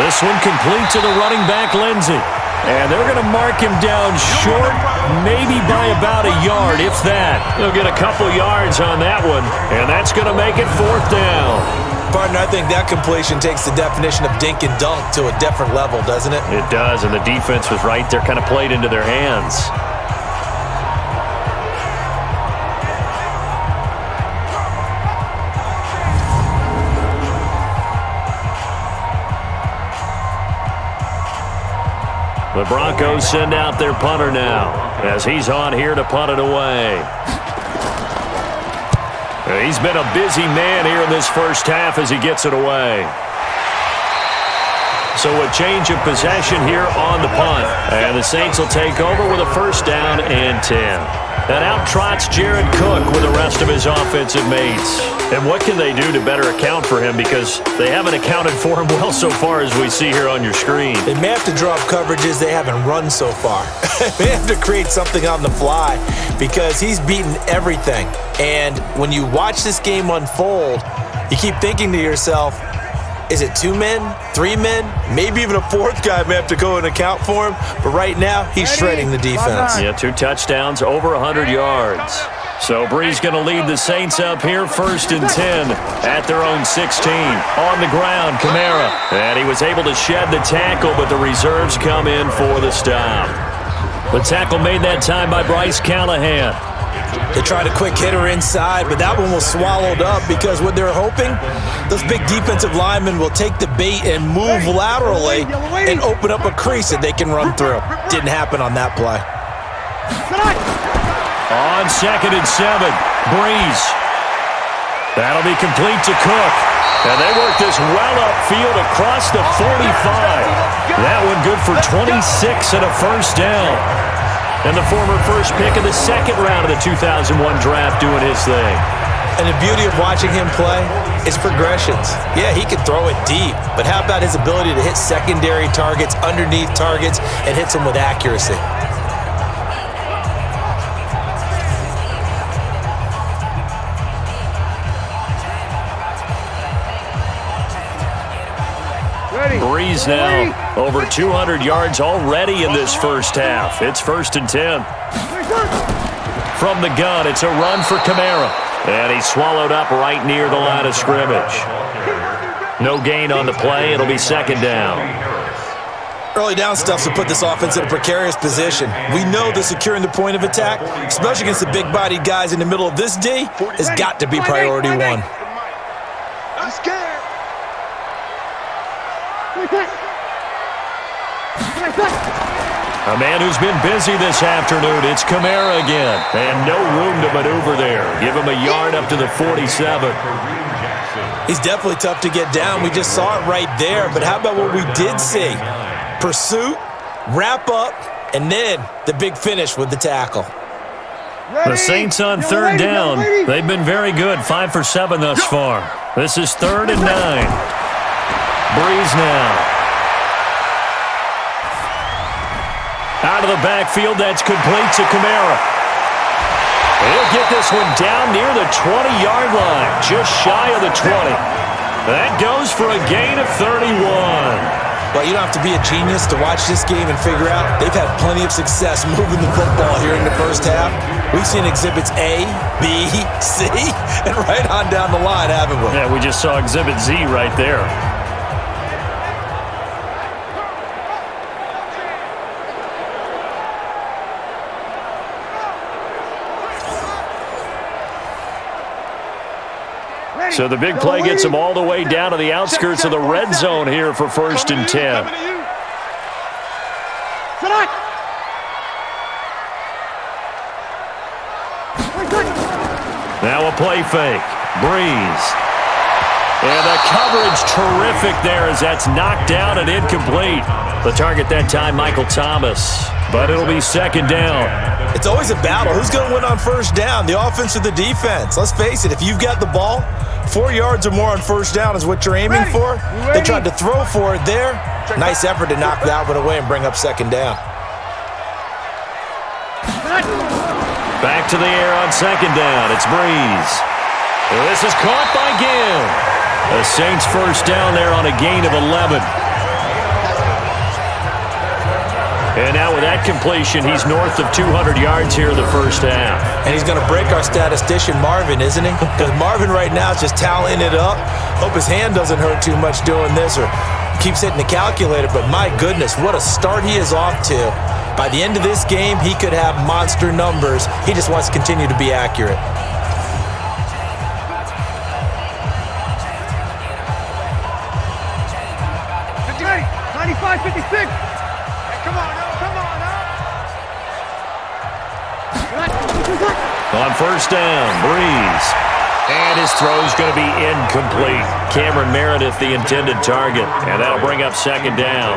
This one complete to the running back, Lindsey. And they're going to mark him down short, maybe by about a yard, if that. They'll get a couple yards on that one, and that's going to make it 4th down. Partner, I think that completion takes the definition of dink and dunk to a different level, doesn't it? It does, and the defense was right there, kind of played into their hands. The Broncos send out their punter now as he's on here to punt it away. He's been a busy man here in this first half as he gets it away. So a change of possession here on the punt. And the Saints will take over with a 1st down and 10. And out trots Jared Cook with the rest of his offensive mates. And what can they do to better account for him? Because they haven't accounted for him well so far as we see here on your screen. They may have to drop coverages they haven't run so far. They have to create something on the fly because he's beaten everything. And when you watch this game unfold, you keep thinking to yourself, is it 2 men, 3 men, maybe even a 4th guy may have to go and account for him. But right now, he's shredding the defense. Yeah, 2 touchdowns, over 100 yards. So Breeze going to lead the Saints up here 1st and 10 at their own 16. On the ground, Kamara. And he was able to shed the tackle, but the reserves come in for the stop. The tackle made that time by Bryce Callahan. They tried a quick hitter inside, but that one was swallowed up because what they're hoping, those big defensive linemen will take the bait and move laterally and open up a crease that they can run through. Didn't happen on that play. On 2nd and 7, Breeze. That'll be complete to Cook. And they work this well upfield across the 45. That one good for 26 and a 1st down. And the former first pick of the 2nd round of the 2001 draft doing his thing. And the beauty of watching him play is progressions. Yeah, he can throw it deep, but how about his ability to hit secondary targets, underneath targets, and hits them with accuracy? Breeze now over 200 yards already in this first half. It's 1st and 10. From the gun, it's a run for Kamara. And he's swallowed up right near the line of scrimmage. No gain on the play. It'll be 2nd down. Early down stuff will put this offense in a precarious position. We know that securing the point of attack, especially against the big-bodied guys in the middle of this D, has got to be priority 1. I'm scared. A man who's been busy this afternoon, it's Kamara again. And no room to maneuver there. Give him a yard up to the 47. He's definitely tough to get down. We just saw it right there. But how about what we did see? Pursuit, wrap up, and then the big finish with the tackle. The Saints on 3rd down. They've been very good, 5 for 7 thus far. This is 3rd and 9. Breeze now. Out of the backfield, that's complete to Kamara. He'll get this one down near the 20-yard line, just shy of the 20. That goes for a gain of 31. Well, you don't have to be a genius to watch this game and figure out they've had plenty of success moving the football here in the first half. We've seen exhibits A, B, C, and right on down the line, haven't we? Yeah, we just saw exhibit Z right there. So the big play gets him all the way down to the outskirts of the red zone here for 1st and 10. Now a play fake. Breeze. And the coverage terrific there as that's knocked down and incomplete. The target that time, Michael Thomas. But it'll be 2nd down. It's always a battle. Who's going to win on 1st down, the offense or the defense? Let's face it, if you've got the ball, 4 yards or more on 1st down is what you're aiming for. They tried to throw for it there. Nice effort to knock that one away and bring up 2nd down. Back to the air on 2nd down. It's Breeze. This is caught by Gill. The Saints 1st down there on a gain of 11. And now with that completion, he's north of 200 yards here in the 1st half. And he's going to break our statistician, Marvin, isn't he? Because Marvin right now is just tallying it up. Hope his hand doesn't hurt too much doing this or keeps hitting the calculator. But my goodness, what a start he is off to. By the end of this game, he could have monster numbers. He just wants to continue to be accurate. On 1st down, Breeze. And his throw's going to be incomplete. Cameron Meredith, the intended target. And that'll bring up 2nd down.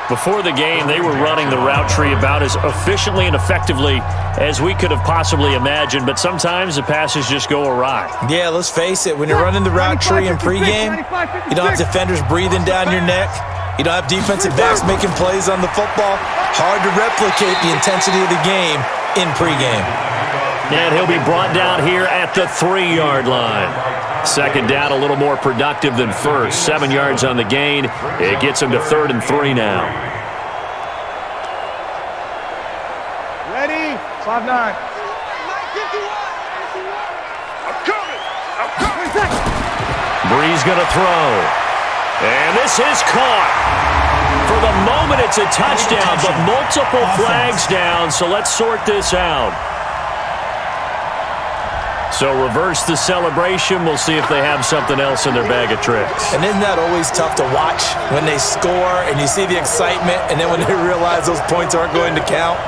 Before the game, they were running the route tree about as efficiently and effectively as we could have possibly imagined, but sometimes the passes just go awry. Yeah, let's face it. When you're running the route tree in pregame, you don't have defenders breathing down your neck. You don't have defensive backs making plays on the football. Hard to replicate the intensity of the game in pregame. And he'll be brought down here at the 3-yard line. 2nd down, a little more productive than 1st. 7 yards on the gain. It gets him to 3rd and 3 now. Ready? 5-9. I'm coming. Breeze going to throw. And this is caught. For the moment, it's a touchdown, but multiple flags down, so let's sort this out. So reverse the celebration. We'll see if they have something else in their bag of tricks. And isn't that always tough to watch when they score and you see the excitement and then when they realize those points aren't going to count?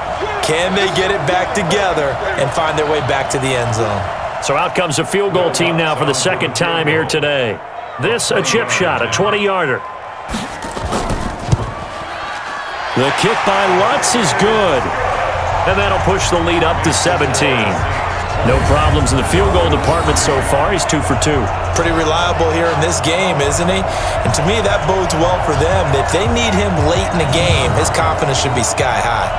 Can they get it back together and find their way back to the end zone? So out comes a field goal team now for the 2nd time here today. This a chip shot, a 20-yarder. The kick by Lutz is good. And that'll push the lead up to 17. No problems in the field goal department so far. He's 2 for 2. Pretty reliable here in this game, isn't he? And to me, that bodes well for them. If they need him late in the game, his confidence should be sky high.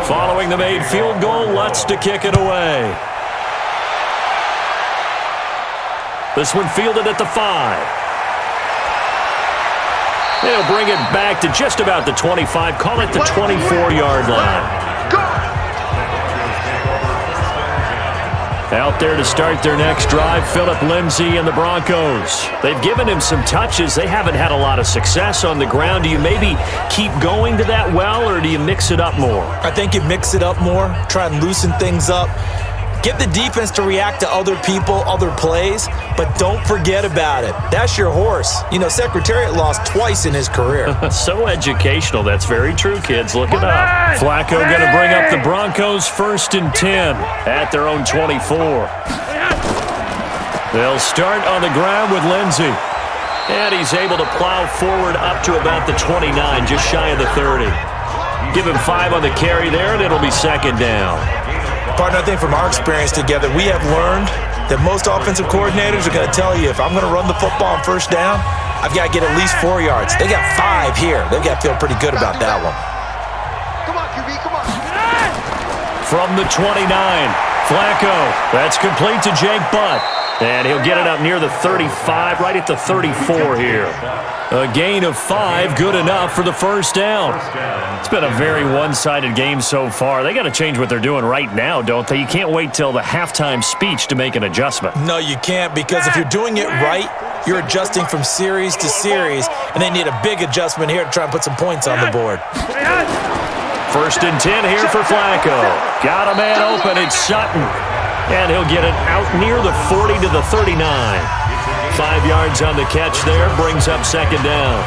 Following the made field goal, Lutz to kick it away. This one fielded at the 5. They'll bring it back to just about the 25, call it the 24-yard line. Out there to start their next drive, Phillip Lindsay and the Broncos. They've given him some touches. They haven't had a lot of success on the ground. Do you maybe keep going to that well, or do you mix it up more? I think you mix it up more, try and loosen things up. Get the defense to react to other people, other plays, but don't forget about it. That's your horse. You know, Secretariat lost twice in his career. So educational. That's very true, kids. Look it up. Flacco going to bring up the Broncos 1st and 10 at their own 24. They'll start on the ground with Lindsey. And he's able to plow forward up to about the 29, just shy of the 30. Give him 5 on the carry there, and it'll be 2nd down. Partner, I think from our experience together, we have learned that most offensive coordinators are going to tell you, if I'm going to run the football on 1st down, I've got to get at least 4 yards. They got 5 here. They've got to feel pretty good about that one. Come on, QB, come on. From the 29, Flacco. That's complete to Jake Butt. And he'll get it up near the 35, right at the 34 here. A gain of 5, good enough for the 1st down. It's been a very one-sided game so far. They got to change what they're doing right now, don't they? You can't wait till the halftime speech to make an adjustment. No, you can't, because if you're doing it right, you're adjusting from series to series, and they need a big adjustment here to try and put some points on the board. 1st and 10 here for Flacco. Got a man open. It's Sutton. And he'll get it out near the 40 to the 39. 5 yards on the catch there, brings up 2nd down.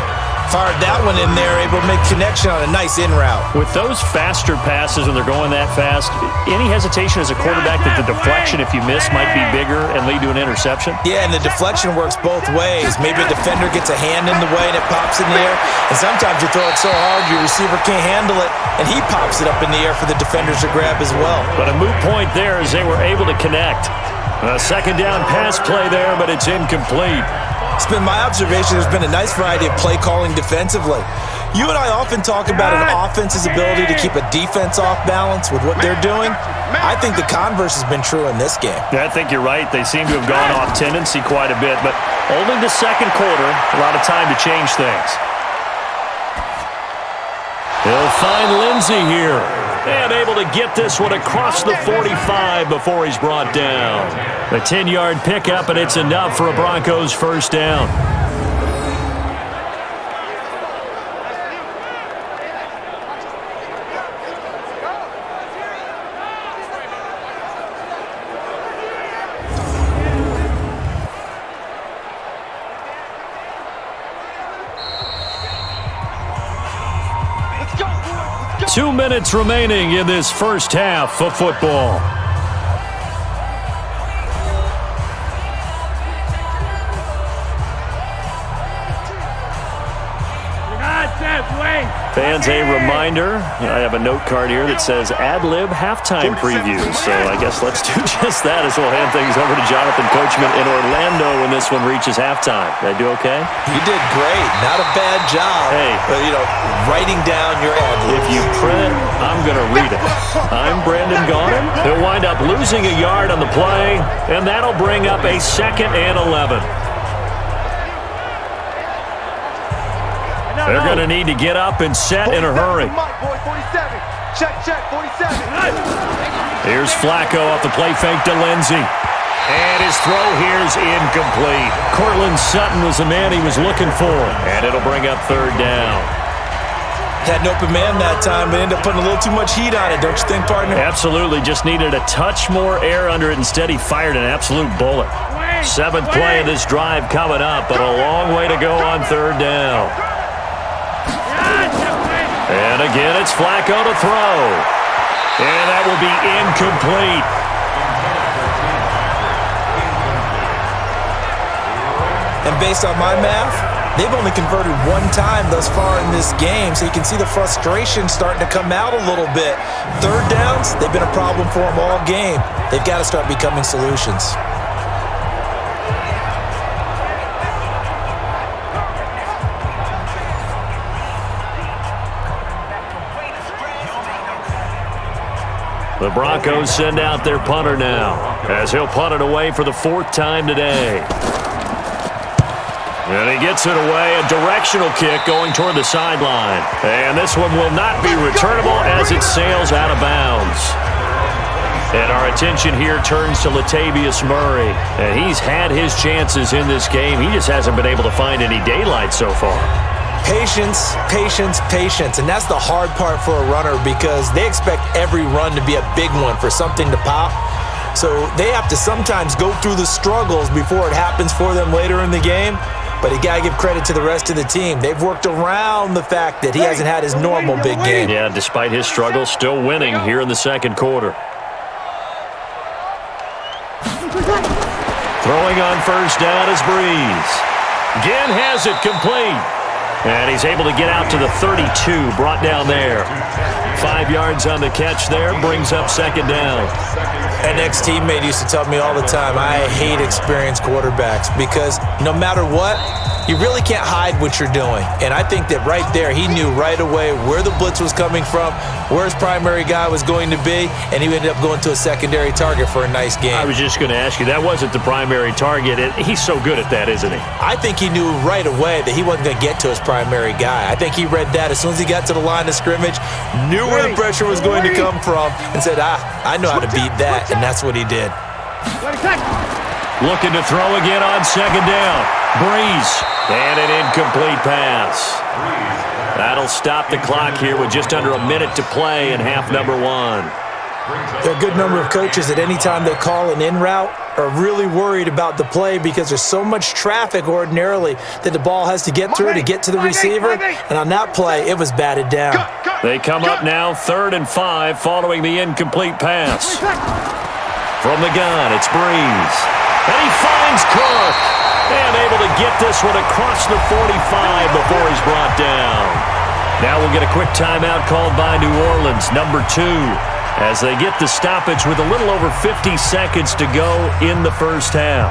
Fired that one in there, able to make connection on a nice in route. With those faster passes when they're going that fast, any hesitation as a quarterback that the deflection, if you miss, might be bigger and lead to an interception? Yeah, and the deflection works both ways. Maybe a defender gets a hand in the way and it pops in the air. And sometimes you throw it so hard your receiver can't handle it, and he pops it up in the air for the defenders to grab as well. But a moot point there as they were able to connect. A 2nd down pass play there, but it's incomplete. It's been my observation there's been a nice variety of play calling defensively. You and I often talk about an offense's ability to keep a defense off balance with what they're doing. I think the converse has been true in this game. Yeah, I think you're right. They seem to have gone off tendency quite a bit, but only the 2nd quarter, a lot of time to change things. He'll find Lindsey here. And able to get this one across the 45 before he's brought down. A 10-yard pickup, and it's enough for a Broncos 1st down. Let's go. 2 minutes remaining in this 1st half of football. Fans, a reminder, I have a note card here that says ad-lib halftime preview. So I guess let's do just that as we'll hand things over to Jonathan Coachman in Orlando when this one reaches halftime. Did I do okay? You did great. Not a bad job. Hey. But, writing down your ad-libs. If you print, I'm going to read it. I'm Brandon Gaughan. He'll wind up losing a yard on the play, and that'll bring up a 2nd and 11. They're going to need to get up and set in a hurry. Check, 47. Here's Flacco off the play fake to Lindsey. And his throw here is incomplete. Cortland Sutton was the man he was looking for. And it'll bring up 3rd down. Had an open man that time, but ended up putting a little too much heat on it, don't you think, partner? Absolutely. Just needed a touch more air under it. Instead, he fired an absolute bullet. 7th play of this drive coming up, but a long way to go on 3rd down. And again, it's Flacco to throw. And that will be incomplete. And based on my math, they've only converted 1 time thus far in this game, so you can see the frustration starting to come out a little bit. 3rd downs, they've been a problem for them all game. They've got to start becoming solutions. The Broncos send out their punter now, as he'll punt it away for the 4th time today. And he gets it away, a directional kick going toward the sideline. And this one will not be returnable as it sails out of bounds. And our attention here turns to Latavius Murray. And he's had his chances in this game. He just hasn't been able to find any daylight so far. Patience, patience, patience. And that's the hard part for a runner because they expect every run to be a big one for something to pop. So they have to sometimes go through the struggles before it happens for them later in the game. But you got to give credit to the rest of the team. They've worked around the fact that he hasn't had his normal big game. Yeah, despite his struggles, still winning here in the second quarter. Throwing on first down is Breeze. Again has it complete. And he's able to get out to the 32, brought down there. 5 yards on the catch there, brings up second down. An ex-teammate used to tell me all the time, I hate experienced quarterbacks because no matter what, you really can't hide what you're doing. And I think that right there, he knew right away where the blitz was coming from, where his primary guy was going to be, and he ended up going to a secondary target for a nice game. I was just going to ask you, that wasn't the primary target. He's so good at that, isn't he? I think he knew right away that he wasn't going to get to his primary guy. I think he read that as soon as he got to the line of scrimmage, knew where the pressure was going to come from, and said, I know how to beat that, and that's what he did. Looking to throw again on second down. Breeze, and an incomplete pass. That'll stop the clock here with just under a minute to play in half number 1. There are a good number of coaches that any time they call an in route are really worried about the play because there's so much traffic ordinarily that the ball has to get through to get to the receiver. And on that play, it was batted down. They come up now 3rd and 5 following the incomplete pass. From the gun, it's Breeze. And he finds Cook. And able to get this one across the 45 before he's brought down. Now we'll get a quick timeout called by New Orleans, number 2, as they get the stoppage with a little over 50 seconds to go in the first half.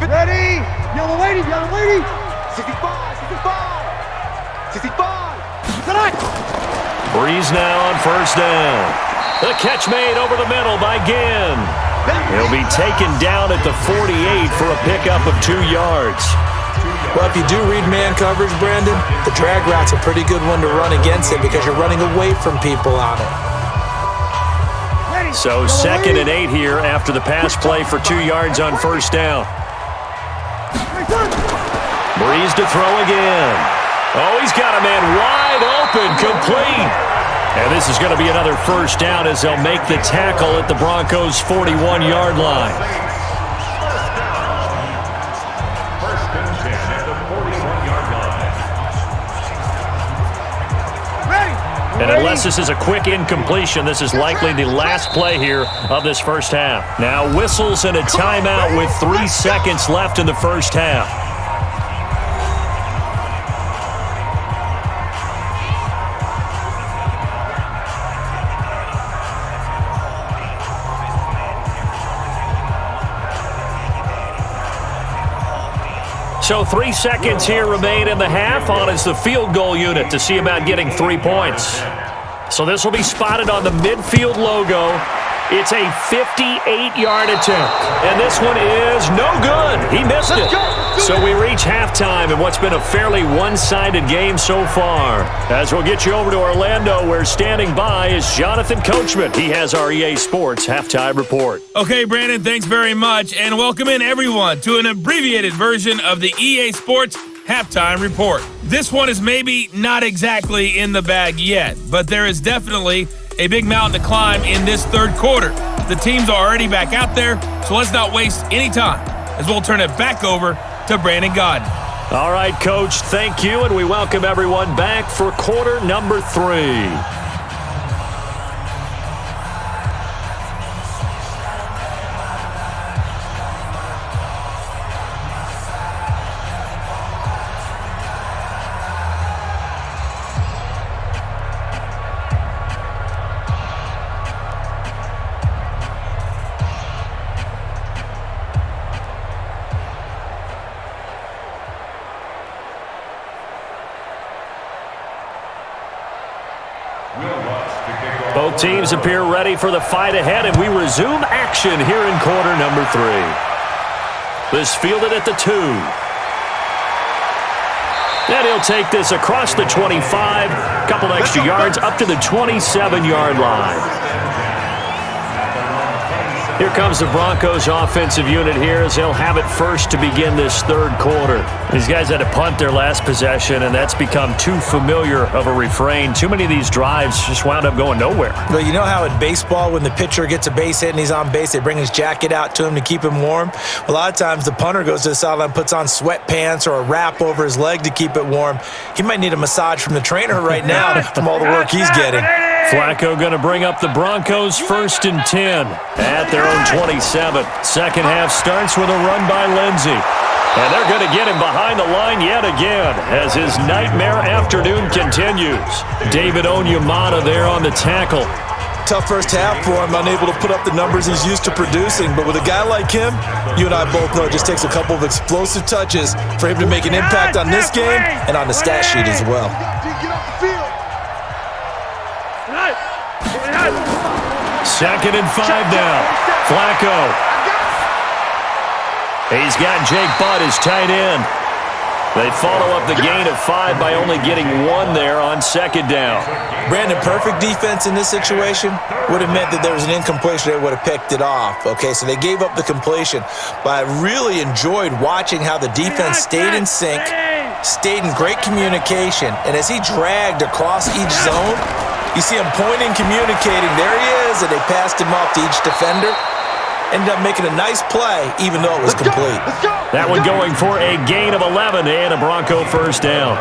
Ready? Yellow lady. 65, 65. Breeze now on first down. The catch made over the middle by Ginn. He'll be taken down at the 48 for a pickup of 2 yards. Well, if you do read man coverage, Brandon, the drag route's a pretty good one to run against it because you're running away from people on it. So 2nd and 8 here after the pass play for 2 yards on first down. Breeze to throw again. Oh, he's got a man wide open, complete. And this is going to be another first down as they'll make the tackle at the Broncos' 41-yard line. And unless this is a quick incompletion, this is likely the last play here of this first half. Now whistles and a timeout with 3 seconds left in the first half. So 3 seconds here remain in the half on as the field goal unit to see about getting 3 points. So this will be spotted on the midfield logo. It's a 58-yard attempt. And this one is no good. He missed it. So we reach halftime in what's been a fairly one-sided game so far. As we'll get you over to Orlando, where standing by is Jonathan Coachman. He has our EA Sports halftime report. Okay, Brandon, thanks very much. And welcome in, everyone, to an abbreviated version of the EA Sports halftime report. This one is maybe not exactly in the bag yet, but there is definitely a big mountain to climb in this third quarter. The teams are already back out there, so let's not waste any time as we'll turn it back over to Brandon Godden. All right, Coach, thank you, and we welcome everyone back for quarter number 3. Both teams appear ready for the fight ahead, and we resume action here in quarter number 3. This fielded at the 2. And he'll take this across the 25, couple extra yards up to the 27-yard line. Here comes the Broncos offensive unit here as they'll have it first to begin this third quarter. These guys had to punt their last possession, and that's become too familiar of a refrain. Too many of these drives just wound up going nowhere. Well, you know how in baseball when the pitcher gets a base hit and he's on base, they bring his jacket out to him to keep him warm? Well, a lot of times the punter goes to the sideline, puts on sweatpants or a wrap over his leg to keep it warm. He might need a massage from the trainer right now from all the work he's getting. Flacco going to bring up the Broncos 1st and 10 at their own 27. Second half starts with a run by Lindsey. And they're going to get him behind the line yet again as his nightmare afternoon continues. David Onyemata there on the tackle. Tough first half for him, unable to put up the numbers he's used to producing. But with a guy like him, you and I both know it just takes a couple of explosive touches for him to make an impact on this game and on the stat sheet as well. Second and 5 now. Flacco. He's got Jake Butt, his tight end. They follow up the gain of 5 by only getting 1 there on second down. Brandon, perfect defense in this situation would have meant that there was an incompletion. They would have picked it off. Okay, so they gave up the completion. But I really enjoyed watching how the defense stayed in sync, stayed in great communication, and as he dragged across each zone, you see him pointing, communicating. There he is, and they passed him off to each defender. Ended up making a nice play, even though it was complete. That one going for a gain of 11 and a Bronco first down.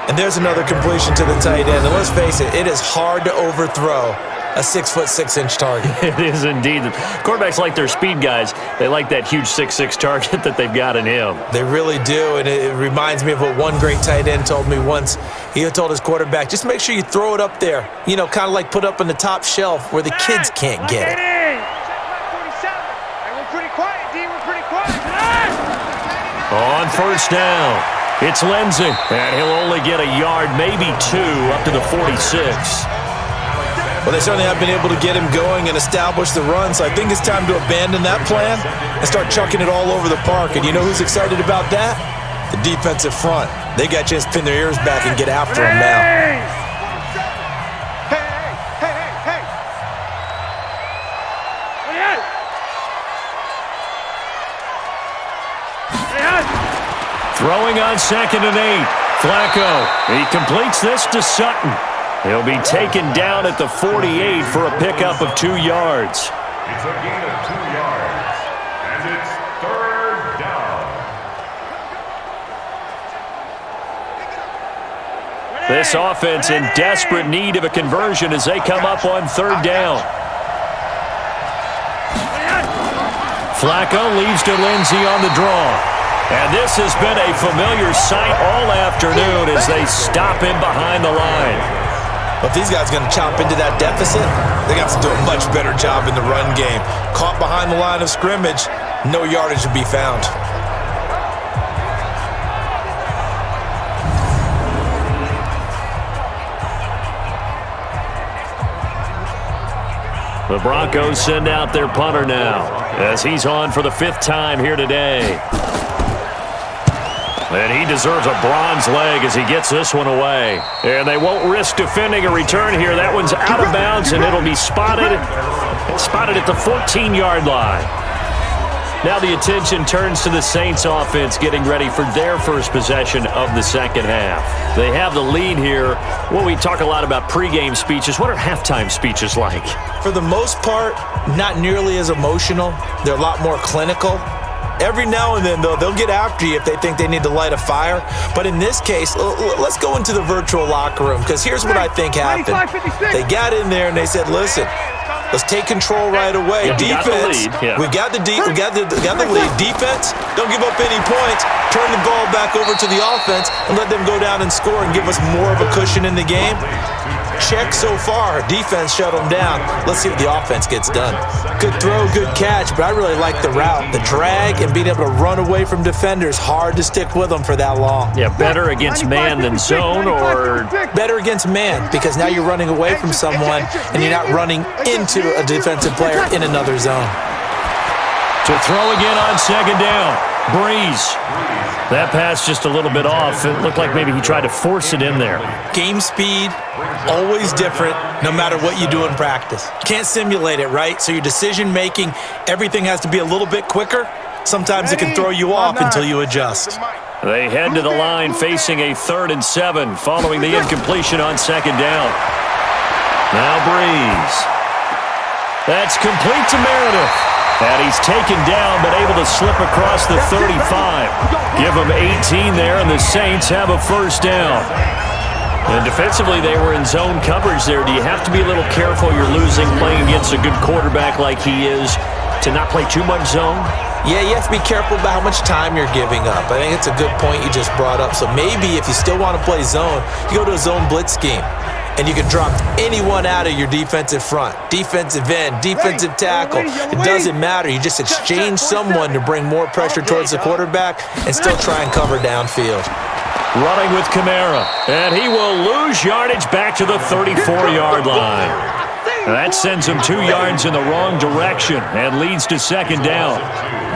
And there's another completion to the tight end. And let's face it, it is hard to overthrow a 6'6" target. It is indeed. Quarterbacks like their speed guys. They like that huge 6'6" target that they've got in him. They really do, and it reminds me of what one great tight end told me once. He told his quarterback, just make sure you throw it up there. You know, kind of like put up on the top shelf where the kids can't get it. On first down, it's Lindsey, and he'll only get a yard, maybe 2, up to the 46. Well, they certainly have been able to get him going and establish the run, so I think it's time to abandon that plan and start chucking it all over the park. And you know who's excited about that? The defensive front. They got a chance to pin their ears back and get after him now. Throwing on 2nd and 8. Flacco, he completes this to Sutton. He'll be taken down at the 48 for a pickup of 2 yards. It's a gain of 2 yards, and it's 3rd down. This offense in desperate need of a conversion as they come up on 3rd down. Flacco leaves to Lindsey on the draw. And this has been a familiar sight all afternoon as they stop him behind the line. But if these guys are going to chop into that deficit, they got to do a much better job in the run game. Caught behind the line of scrimmage, no yardage to be found. The Broncos send out their punter now as he's on for the 5th time here today. And he deserves a bronze leg as he gets this one away. And they won't risk defending a return here. That one's out of bounds, and it'll be spotted at the 14-yard line. Now the attention turns to the Saints offense getting ready for their first possession of the second half. They have the lead here. Well, we talk a lot about pregame speeches. What are halftime speeches like? For the most part, not nearly as emotional. They're a lot more clinical. Every now and then, though, they'll get after you if they think they need to light a fire. But in this case, let's go into the virtual locker room, because here's what I think happened. They got in there and they said, listen, let's take control right away. Defense, we got the lead. Defense, don't give up any points. Turn the ball back over to the offense and let them go down and score and give us more of a cushion in the game. Check so far. Defense shut them down. Let's see what the offense gets done. Good throw, good catch, but I really like the route. The drag and being able to run away from defenders. Hard to stick with them for that long. Yeah, better against man than zone, or? Better against man, because now you're running away from someone and you're not running into a defensive player in another zone. To throw again on 2nd down. Breeze. That pass just a little bit off. It looked like maybe he tried to force it in there. Game speed, always different, no matter what you do in practice. Can't simulate it, right? So your decision-making, everything has to be a little bit quicker. Sometimes it can throw you off until you adjust. They head to the line facing a 3rd and 7 following the incompletion on 2nd down. Now Breeze. That's complete to Meredith. And he's taken down, but able to slip across the 35. Give him 18 there, and the Saints have a 1st down. And defensively, they were in zone coverage there. Do you have to be a little careful? You're losing playing against a good quarterback like he is to not play too much zone? Yeah, you have to be careful about how much time you're giving up. I think it's a good point you just brought up. So maybe if you still want to play zone, you go to a zone blitz scheme. And you can drop anyone out of your defensive front. Defensive end, defensive tackle. It doesn't matter. You just exchange someone to bring more pressure towards the quarterback and still try and cover downfield. Running with Kamara. And he will lose yardage back to the 34-yard line. That sends him 2 yards in the wrong direction and leads to 2nd down.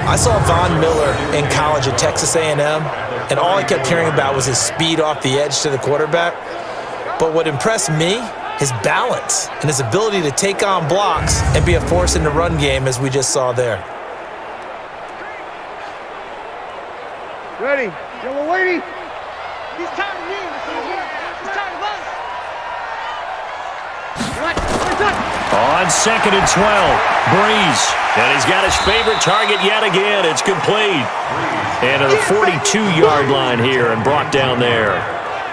I saw Von Miller in college at Texas A&M, and all I kept hearing about was his speed off the edge to the quarterback. But what impressed me, his balance and his ability to take on blocks and be a force in the run game, as we just saw there. Ready. Yellow lady. He's tired of me. He's tired of us. On 2nd and 12, Breeze. And he's got his favorite target yet again. It's complete. And at the 42-yard line here and brought down there.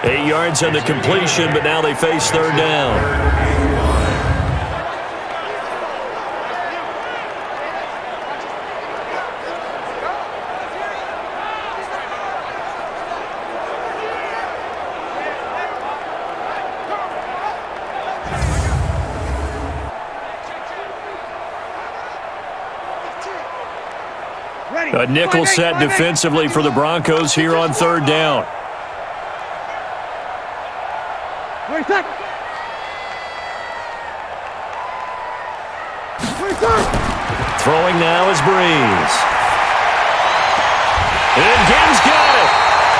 8 yards on the completion, but now they face 3rd down. A nickel set defensively for the Broncos here on 3rd down. Throwing now is Breeze. And Gibbs got it.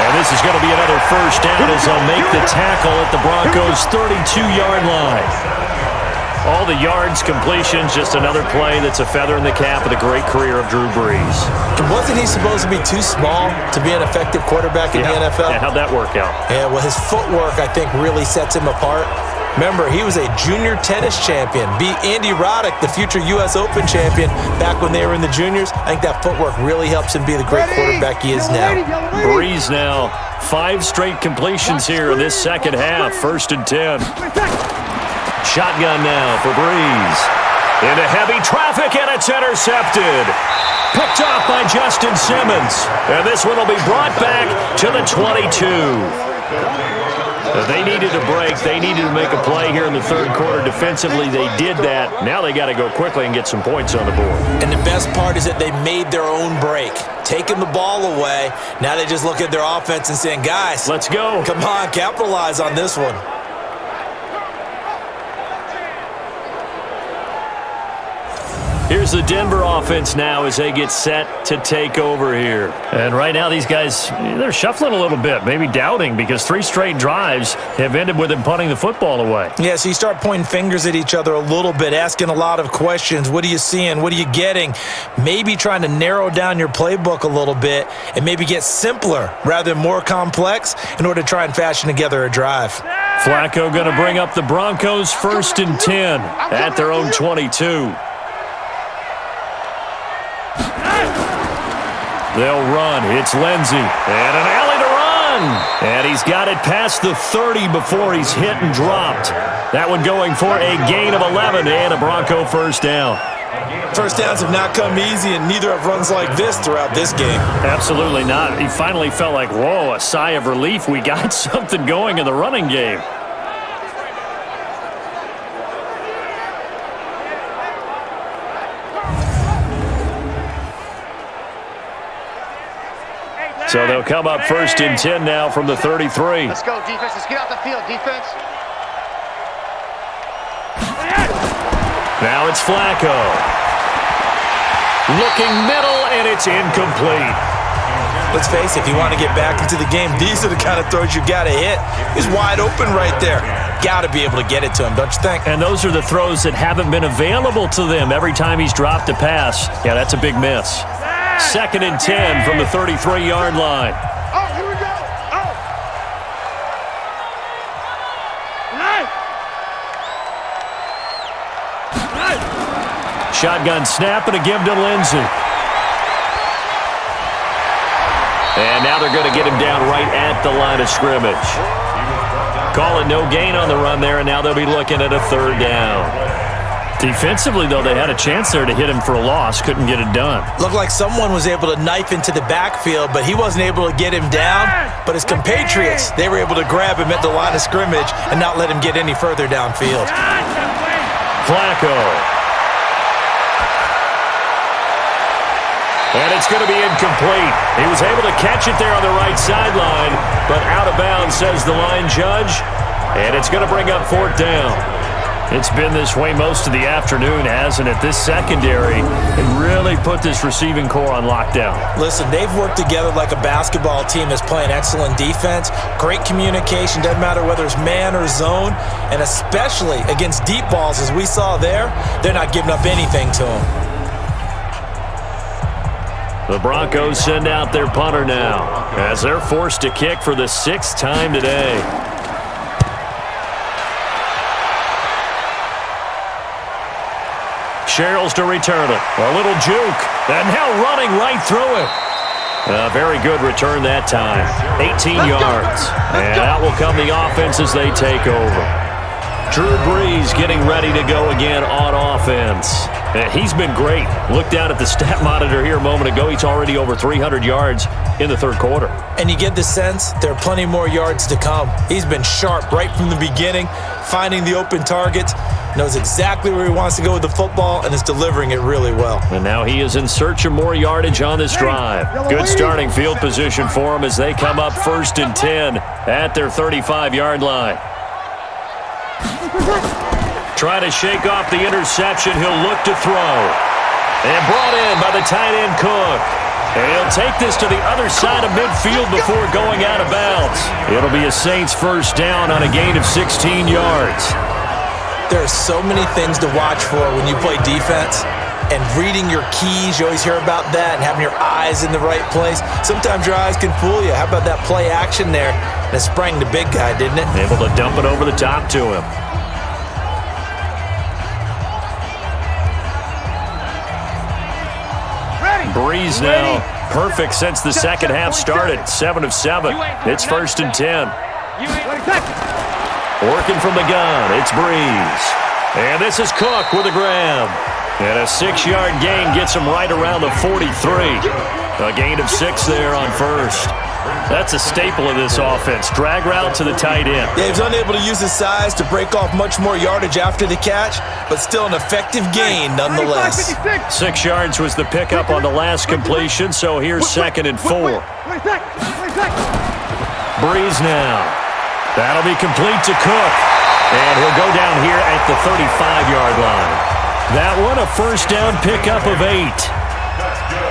And this is going to be another 1st down as they'll make the tackle at the Broncos' 32-yard line. All the yards, completions, just another play that's a feather in the cap of the great career of Drew Brees. Wasn't he supposed to be too small to be an effective quarterback in the NFL? Yeah, how'd that work out? Yeah, well, his footwork, I think, really sets him apart. Remember, he was a junior tennis champion, beat Andy Roddick, the future U.S. Open champion, back when they were in the juniors. I think that footwork really helps him be the great quarterback he is now. Breeze now, 5 straight completions here in this second half, 1st and 10. Shotgun now for Breeze. Into heavy traffic, and it's intercepted. Picked off by Justin Simmons. And this one will be brought back to the 22. They needed a break. They needed to make a play here in the 3rd quarter. Defensively, they did that. Now they got to go quickly and get some points on the board. And the best part is that they made their own break. Taking the ball away. Now they just look at their offense and saying, guys, let's go. Come on, capitalize on this one. Here's the Denver offense now as they get set to take over here. And right now these guys, they're shuffling a little bit, maybe doubting, because 3 straight drives have ended with them punting the football away. Yeah, so you start pointing fingers at each other a little bit, asking a lot of questions. What are you seeing? What are you getting? Maybe trying to narrow down your playbook a little bit and maybe get simpler rather than more complex in order to try and fashion together a drive. Flacco going to bring up the Broncos 1st and 10 at their own 22. They'll run. It's Lindsey. And an alley to run. And he's got it past the 30 before he's hit and dropped. That one going for a gain of 11 and a Bronco 1st down. 1st downs have not come easy, and neither have runs like this throughout this game. Absolutely not. He finally felt like, whoa, a sigh of relief. We got something going in the running game. So they'll come up 1st and 10 now from the 33. Let's go, defense. Let's get out the field, defense. Now it's Flacco. Looking middle, and it's incomplete. let's face it, if you want to get back into the game, these are the kind of throws you got to hit. He's wide open right there. Got to be able to get it to him, don't you think? And those are the throws that haven't been available to them every time he's dropped a pass. Yeah, that's a big miss. 2nd and 10 from the 33-yard line. Oh, here we go. Oh. Shotgun snap and a give to Lindsey. And now they're going to get him down right at the line of scrimmage. Call it no gain on the run there, and now they'll be looking at a 3rd down. Defensively, though, they had a chance there to hit him for a loss. Couldn't get it done. Looked like someone was able to knife into the backfield, but he wasn't able to get him down. But his compatriots, they were able to grab him at the line of scrimmage and not let him get any further downfield. Flacco. And it's going to be incomplete. He was able to catch it there on the right sideline, but out of bounds, says the line judge. And it's going to bring up 4th down. It's been this way most of the afternoon, hasn't it? This secondary can really put this receiving core on lockdown. Listen, they've worked together like a basketball team that's playing excellent defense. Great communication, doesn't matter whether it's man or zone. And especially against deep balls, as we saw there, they're not giving up anything to them. The Broncos send out their punter now as they're forced to kick for the 6th time today. Sherrills to return it. A little juke. And now running right through it. A very good return that time. 18 yards. And out will come the offense as they take over. Drew Brees getting ready to go again on offense. And he's been great. Look down at the stat monitor here a moment ago. He's already over 300 yards in the 3rd quarter. And you get the sense there are plenty more yards to come. He's been sharp right from the beginning, finding the open targets, knows exactly where he wants to go with the football, and is delivering it really well. And now he is in search of more yardage on this drive. Good starting field position for him as they come up 1st and 10 at their 35-yard line. Trying to shake off the interception. He'll look to throw. And brought in by the tight end Cook. And he'll take this to the other side of midfield before going out of bounds. It'll be a Saints 1st down on a gain of 16 yards. There are so many things to watch for when you play defense. And reading your keys, you always hear about that, and having your eyes in the right place. Sometimes your eyes can fool you. How about that play action there? And it sprang the big guy, didn't it? Able to dump it over the top to him. Brees now perfect since the second half started. 7 of 7. It's 1st and 10. Working from the gun, it's Brees. And this is Cook with a grab. And a 6-yard gain gets him right around the 43. A gain of 6 there on 1st. That's a staple of this offense. Drag route to the tight end. Yeah, he was unable to use his size to break off much more yardage after the catch, but still an effective gain nonetheless. 6 yards was the pickup on the last completion, so here's 2nd and 4. Brees now. That'll be complete to Cook. And he'll go down here at the 35-yard line. That one a 1st down pickup of 8.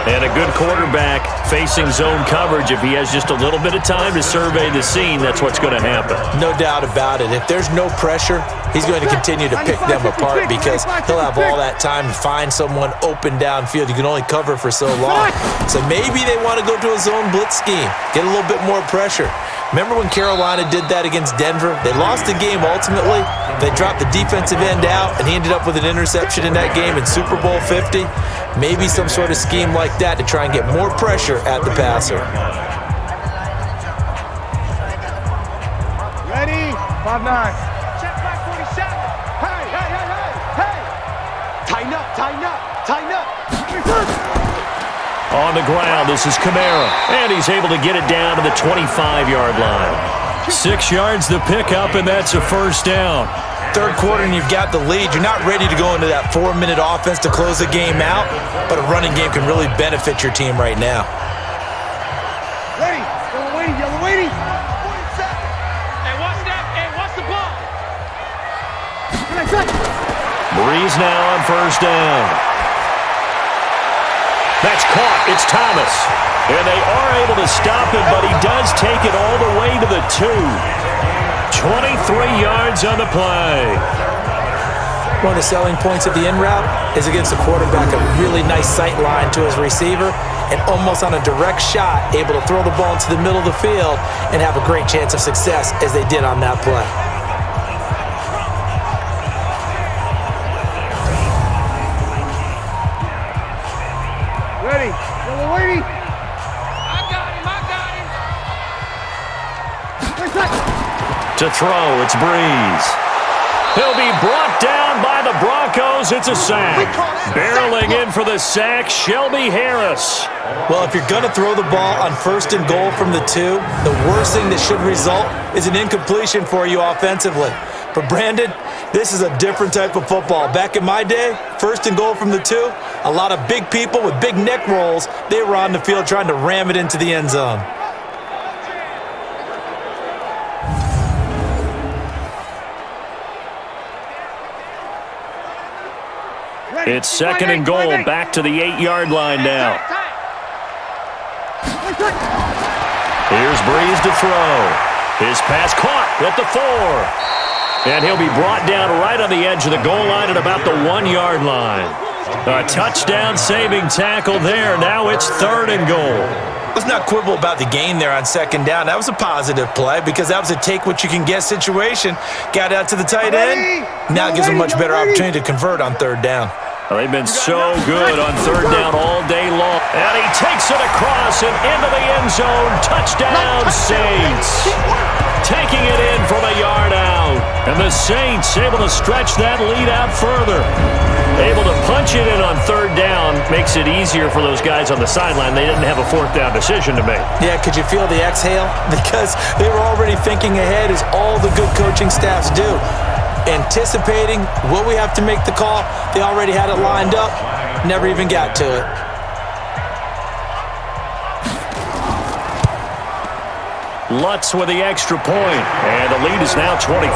And a good quarterback facing zone coverage. If he has just a little bit of time to survey the scene, that's what's going to happen. No doubt about it. If there's no pressure, he's going to continue to pick them apart because he'll have all that time to find someone open downfield. You can only cover for so long. So maybe they want to go to a zone blitz scheme, get a little bit more pressure. Remember when Carolina did that against Denver? They lost the game ultimately. They dropped the defensive end out, and he ended up with an interception in that game in Super Bowl 50. Maybe some sort of scheme like that to try and get more pressure at the passer. Ready? 5-9. Check back 47. Hey, hey, hey, hey, hey. Tighten up, tighten up, tighten up. On the ground, this is Kamara. And he's able to get it down to the 25-yard line. 6 yards the pickup, and that's a 1st down. 3rd quarter and you've got the lead. You're not ready to go into that 4-minute offense to close the game out, but a running game can really benefit your team right now. Ready? Yellow waiting, yellow waiting. 47. Hey, watch that. Hey, watch the ball. Brees now on 1st down. That's caught. It's Thomas. And they are able to stop him, but he does take it all the way to the 2. 23 yards on the play. One of the selling points of the in route is against the quarterback, a really nice sight line to his receiver, and almost on a direct shot, able to throw the ball into the middle of the field and have a great chance of success as they did on that play. Ready. Double waiting. I got him. To throw, it's Breeze. He'll be brought down by the Broncos. It's a sack. Barreling in for the sack, Shelby Harris. Well, if you're going to throw the ball on 1st and goal from the 2, the worst thing that should result is an incompletion for you offensively. But Brandon, this is a different type of football. Back in my day, 1st and goal from the 2, a lot of big people with big neck rolls, they were on the field trying to ram it into the end zone. It's 2nd and goal, back to the 8-yard line now. Here's Breeze to throw. His pass caught at the 4. And he'll be brought down right on the edge of the goal line at about the 1-yard line. A touchdown-saving tackle there. Now it's 3rd and goal. Let's not quibble about the gain there on 2nd down. That was a positive play because that was a take-what-you-can-get situation. Got out to the tight end. Now it gives a much better opportunity to convert on 3rd down. Well, they've been so good on 3rd down all day long. And he takes it across and into the end zone. Touchdown, Saints. Taking it in from a yard out. And the Saints able to stretch that lead out further. Able to punch it in on 3rd down makes it easier for those guys on the sideline. They didn't have a 4th down decision to make. Yeah, could you feel the exhale? Because they were already thinking ahead, as all the good coaching staffs do. Anticipating, will we have to make the call? They already had it lined up, never even got to it. Lutz with the extra point, and the lead is now 24.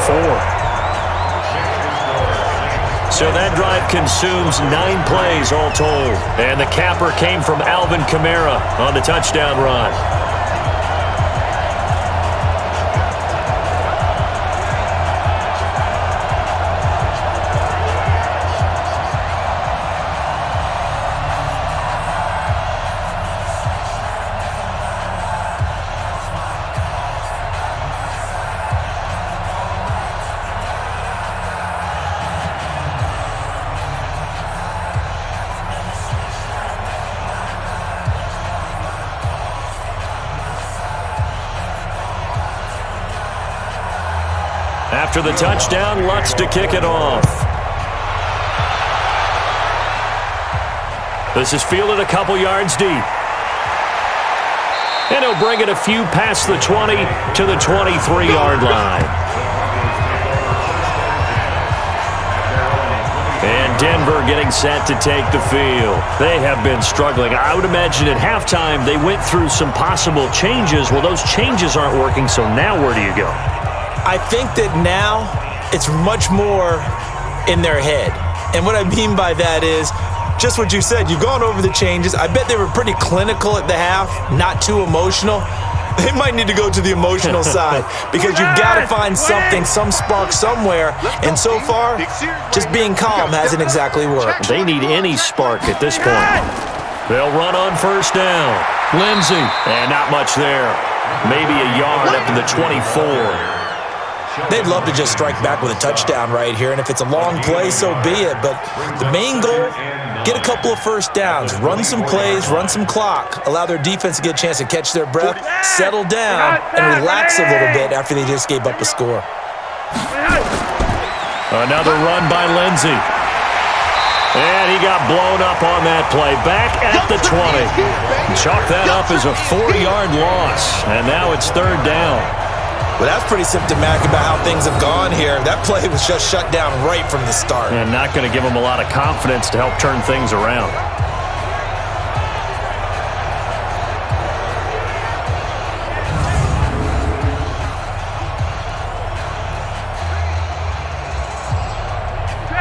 So that drive consumes 9 plays all told. And the capper came from Alvin Kamara on the touchdown run. After the touchdown, Lutz to kick it off. This is fielded a couple yards deep. And he'll bring it a few past the 20 to the 23-yard line. And Denver getting set to take the field. They have been struggling. I would imagine at halftime they went through some possible changes. Well, those changes aren't working, so now where do you go? I think that now it's much more in their head. And what I mean by that is just what you said. You've gone over the changes. I bet they were pretty clinical at the half, not too emotional. They might need to go to the emotional side because you've got to find something, some spark somewhere. And so far, just being calm hasn't exactly worked. They need any spark at this point. They'll run on 1st down. Lindsey. And not much there. Maybe a yard up to the 24. They'd love to just strike back with a touchdown right here, and if it's a long play, so be it. But the main goal, get a couple of 1st downs, run some plays, run some clock, allow their defense to get a chance to catch their breath, settle down, and relax a little bit after they just gave up a score. Another run by Lindsey. And he got blown up on that play. Back at the 20. Chalk that up as a 4-yard loss, and now it's 3rd down. Well, that's pretty symptomatic about how things have gone here. That play was just shut down right from the start. And not going to give them a lot of confidence to help turn things around.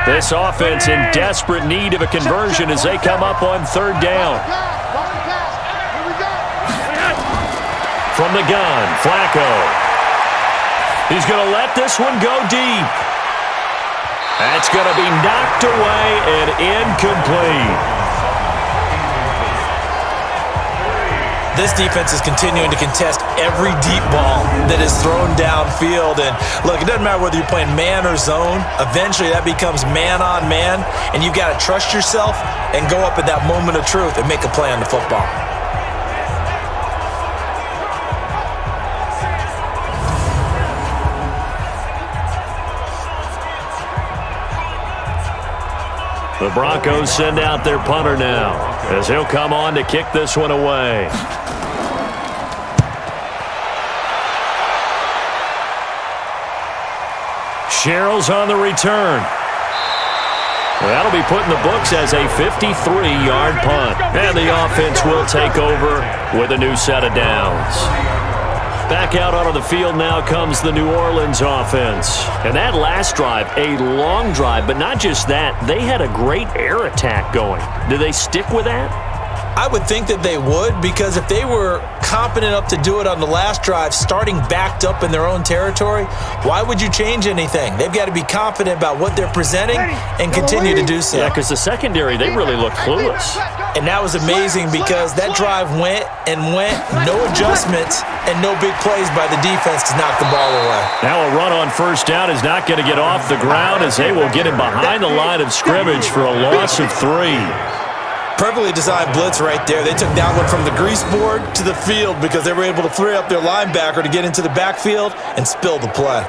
This offense in desperate need of a conversion as they come up on 3rd down. From the gun, Flacco. He's going to let this one go deep. That's going to be knocked away and incomplete. This defense is continuing to contest every deep ball that is thrown downfield. And look, it doesn't matter whether you're playing man or zone. Eventually, that becomes man on man, and you've got to trust yourself and go up at that moment of truth and make a play on the football. The Broncos send out their punter now as he'll come on to kick this one away. Sherrill's on the return. That'll be put in the books as a 53-yard punt. And the offense will take over with a new set of downs. Back out onto the field now comes the New Orleans offense. And that last drive, a long drive, but not just that. They had a great air attack going. Do they stick with that? I would think that they would, because if they were competent enough to do it on the last drive, starting backed up in their own territory, why would you change anything? They've got to be confident about what they're presenting and continue to do so. Yeah, because the secondary, they really looked clueless. And that was amazing because that drive went, no adjustments, and no big plays by the defense to knock the ball away. Now a run on first down is not going to get off the ground as they will get him behind the line of scrimmage for a loss of 3. Perfectly designed blitz right there. They took that one from the grease board to the field because they were able to free up their linebacker to get into the backfield and spill the play.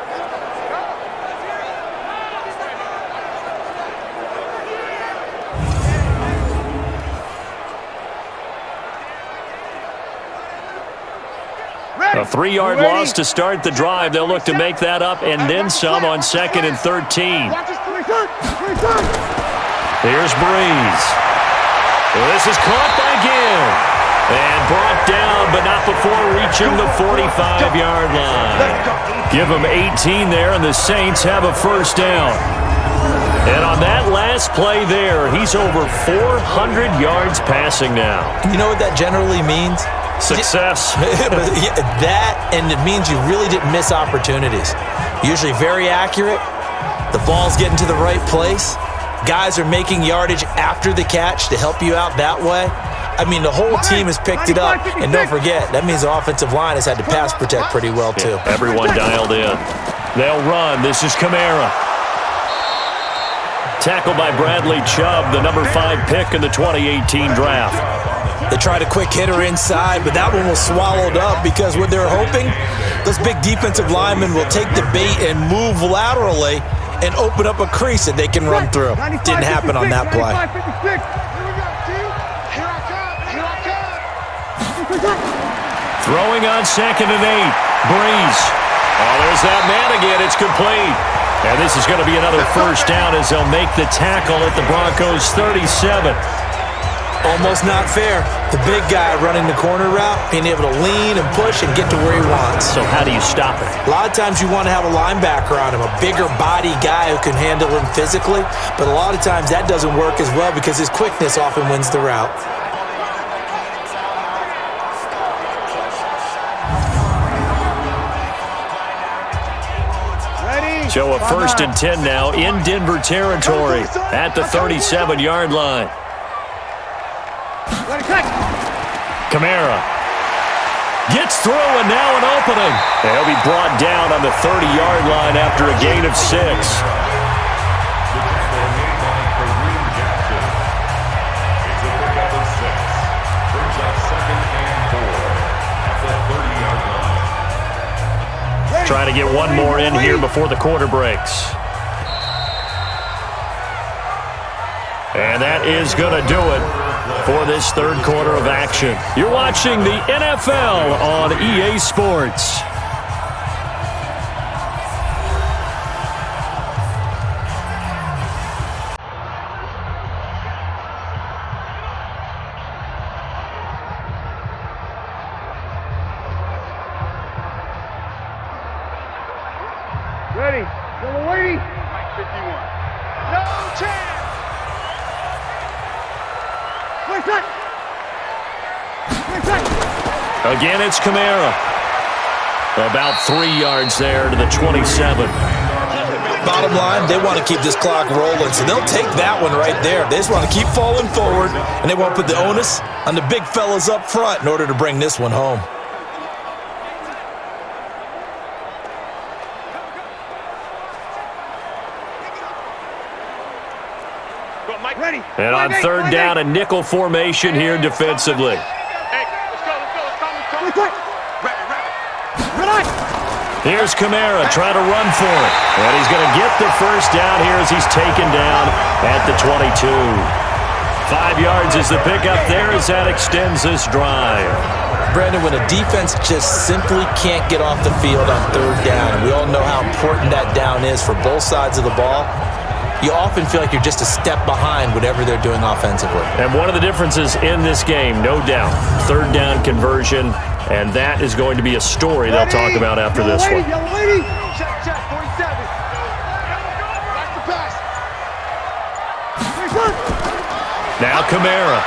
A 3-yard loss to start the drive. They'll look to make that up and then some on 2nd and 13. Here's Breeze. This is caught by Gill. And brought down, but not before reaching the 45-yard line. Give them 18 there, and the Saints have a first down. And on that last play there, he's over 400 yards passing now. You know what that generally means? Success. That, and it means you really didn't miss opportunities. Usually very accurate. The ball's getting to the right place. Guys are making yardage after the catch to help you out that way. I mean, the whole team has picked it up. And don't forget, that means the offensive line has had to pass protect pretty well, too. Yeah, everyone dialed in. They'll run. This is Kamara. Tackled by Bradley Chubb, the number 5 pick in the 2018 draft. They tried a quick hitter inside, but that one was swallowed up because what they're hoping, those big defensive linemen will take the bait and move laterally and open up a crease that they can run through. Didn't happen on that play. Throwing on 2nd and 8. Breeze. Oh, there's that man again. It's complete. And this is going to be another first down as they'll make the tackle at the Broncos' 37. Almost not fair. The big guy running the corner route, being able to lean and push and get to where he wants. So how do you stop it? A lot of times you want to have a linebacker on him, a bigger body guy who can handle him physically, but a lot of times that doesn't work as well because his quickness often wins the route. So a 1st and 10 now in Denver territory at the 37-yard line. Kamara gets through, and now an opening. He'll be brought down on the 30-yard line after a gain of 6. Trying to get one more in here before the quarter breaks. And that is going to do it for this third quarter of action. You're watching the NFL on EA Sports. Ready. Number 80. 51. No chance. Again, it's Kamara. About 3 yards there to the 27. Bottom line, they want to keep this clock rolling, so they'll take that one right there. They just want to keep falling forward, and they want to put the onus on the big fellas up front in order to bring this one home. And on third down, a nickel formation here defensively. Here's Kamara trying to run for it. And he's going to get the first down here as he's taken down at the 22. 5 yards is the pickup there as that extends this drive. Brandon, when a defense just simply can't get off the field on third down, and we all know how important that down is for both sides of the ball, you often feel like you're just a step behind whatever they're doing offensively. And one of the differences in this game, no doubt, third down conversion, and that is going to be a story they'll talk about after this one. Check, 47. Back to pass. Now Kamara.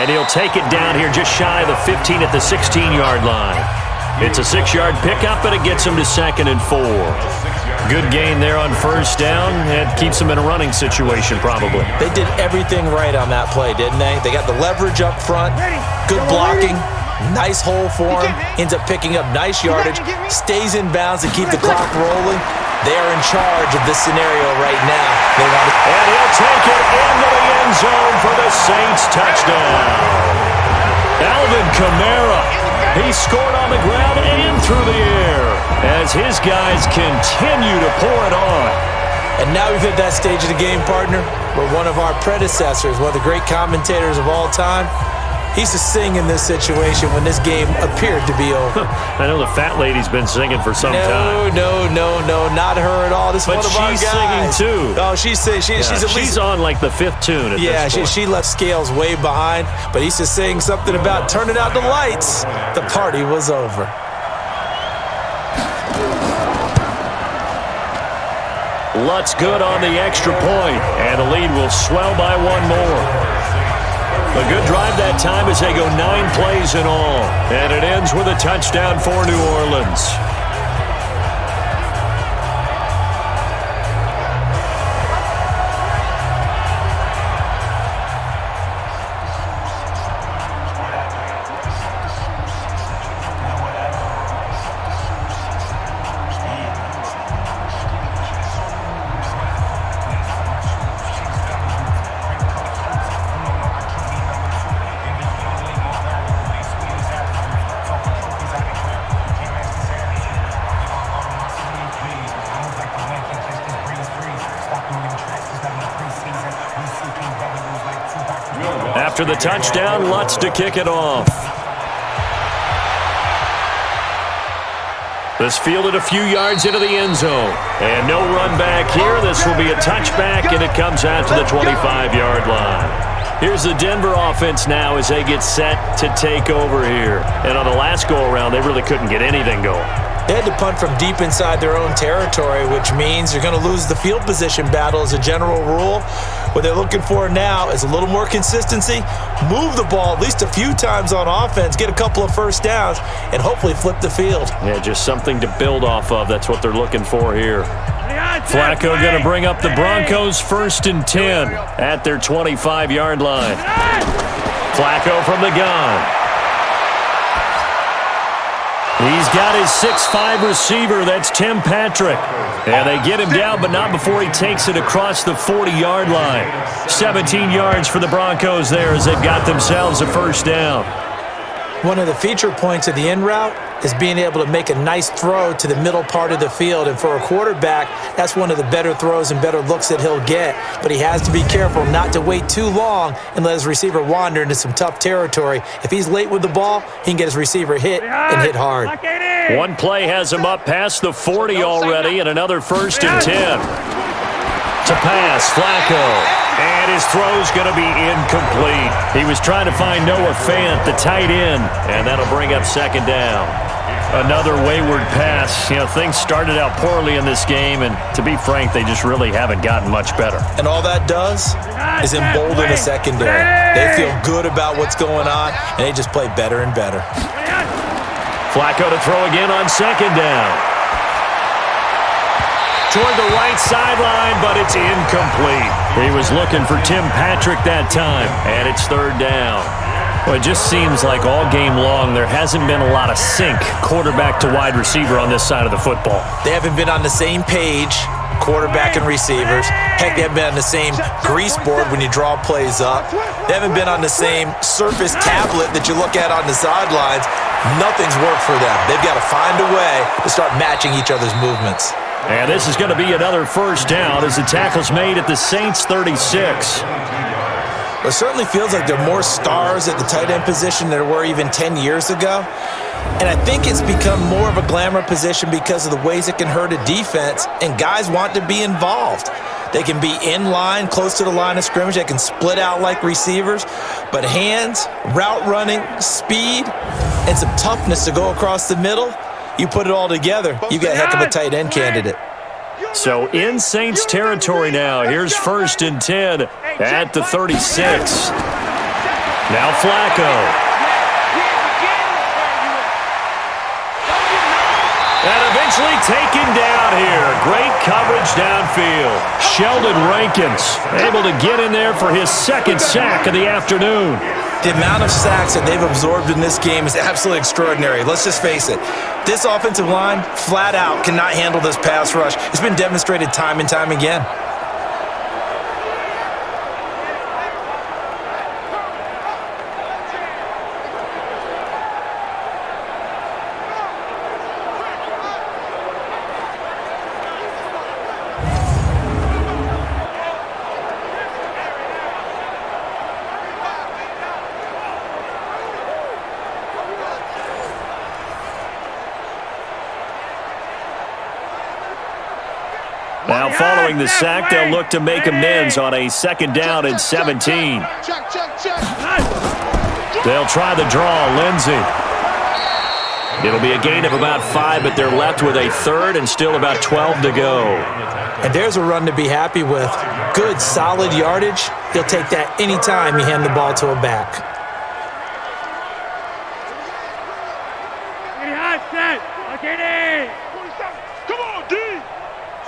And he'll take it down here just shy of the 15 at the 16-yard line. It's a 6-yard pickup, and it gets him to 2nd and 4. Good gain there on first down. It keeps them in a running situation probably. They did everything right on that play, didn't they? They got the leverage up front, good blocking, nice hole for him, ends up picking up nice yardage, stays in bounds to keep the clock rolling. They are in charge of this scenario right now. And he'll take it into the end zone for the Saints touchdown. Alvin Kamara, he scored on the ground and through the air as his guys continue to pour it on. And now we've hit that stage of the game, partner, where one of our predecessors, one of the great commentators of all time, he used to sing in this situation when this game appeared to be over. I know the fat lady's been singing for some time. No, not her at all. This is one of our guys. But she's singing too. Oh, she's at least... She's on like the 5th tune at this point. She left Scales way behind, but he used to sing something about turning out the lights. The party was over. Lutz good on the extra point, and the lead will swell by one more. A good drive that time as they go 9 plays in all. And it ends with a touchdown for New Orleans. After the touchdown, Lutz to kick it off. This fielded a few yards into the end zone. And no run back here. This will be a touchback, and it comes out to the 25-yard line. Here's the Denver offense now as they get set to take over here. And on the last go-around, they really couldn't get anything going. They had to punt from deep inside their own territory, which means you're going to lose the field position battle as a general rule. What they're looking for now is a little more consistency, move the ball at least a few times on offense, get a couple of first downs, and hopefully flip the field. Yeah, just something to build off of. That's what they're looking for here. Flacco going to bring up the Broncos 1st and 10 at their 25-yard line. Flacco from the gun. He's got his 6'5" receiver. That's Tim Patrick. And they get him down, but not before he takes it across the 40-yard line. 17 yards for the Broncos there as they've got themselves a first down. One of the feature points of the in route is being able to make a nice throw to the middle part of the field. And for a quarterback, that's one of the better throws and better looks that he'll get. But he has to be careful not to wait too long and let his receiver wander into some tough territory. If he's late with the ball, he can get his receiver hit and hit hard. One play has him up past the 40 already, and another 1st and 10. To pass, Flacco. And his throw's going to be incomplete. He was trying to find Noah Fant, the tight end, and that'll bring up 2nd down. Another wayward pass. You know, things started out poorly in this game, and to be frank, they just really haven't gotten much better. And all that does is embolden the secondary. They feel good about what's going on, and they just play better and better. Flacco to throw again on second down. Toward the right sideline, but it's incomplete. He was looking for Tim Patrick that time, and it's third down. Well, it just seems like all game long there hasn't been a lot of sync quarterback to wide receiver on this side of the football. They haven't been on the same page, quarterback and receivers. Heck, they haven't been on the same grease board when you draw plays up. They haven't been on the same surface tablet that you look at on the sidelines. Nothing's worked for them. They've got to find a way to start matching each other's movements. And this is going to be another first down as the tackle's made at the Saints' 36. It certainly feels like there are more stars at the tight end position than there were even 10 years ago. And I think it's become more of a glamour position because of the ways it can hurt a defense, and guys want to be involved. They can be in line, close to the line of scrimmage. They can split out like receivers. But hands, route running, speed, and some toughness to go across the middle, you put it all together, you got a heck of a tight end candidate. So in Saints territory now. Here's 1st and 10 at the 36. Now Flacco. And eventually taken down here. Great coverage downfield. Sheldon Rankins able to get in there for his second sack of the afternoon. The amount of sacks that they've absorbed in this game is absolutely extraordinary. Let's just face it. This offensive line, flat out, cannot handle this pass rush. It's been demonstrated time and time again. Now following the sack, they'll look to make amends on a 2nd down and 17. They'll try the draw. Lindsey. It'll be a gain of about 5, but they're left with a 3rd and still about 12 to go. And there's a run to be happy with. Good, solid yardage. He'll take that anytime you hand the ball to a back.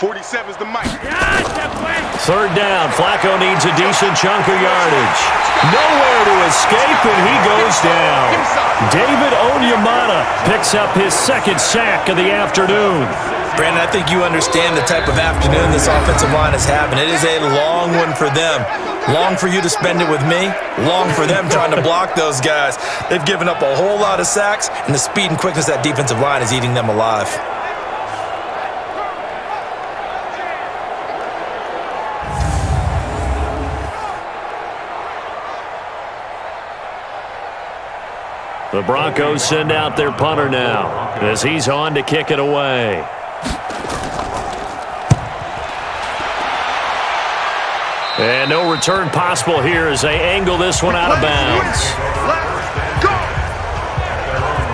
47's the mic. 3rd down. Flacco needs a decent chunk of yardage. Nowhere to escape, and he goes down. David Onyemata picks up his 2nd sack of the afternoon. Brandon, I think you understand the type of afternoon this offensive line is having. It is a long one for them. Long for you to spend it with me. Long for them trying to block those guys. They've given up a whole lot of sacks, and the speed and quickness of that defensive line is eating them alive. The Broncos send out their punter now as he's on to kick it away. And no return possible here as they angle this one out of bounds.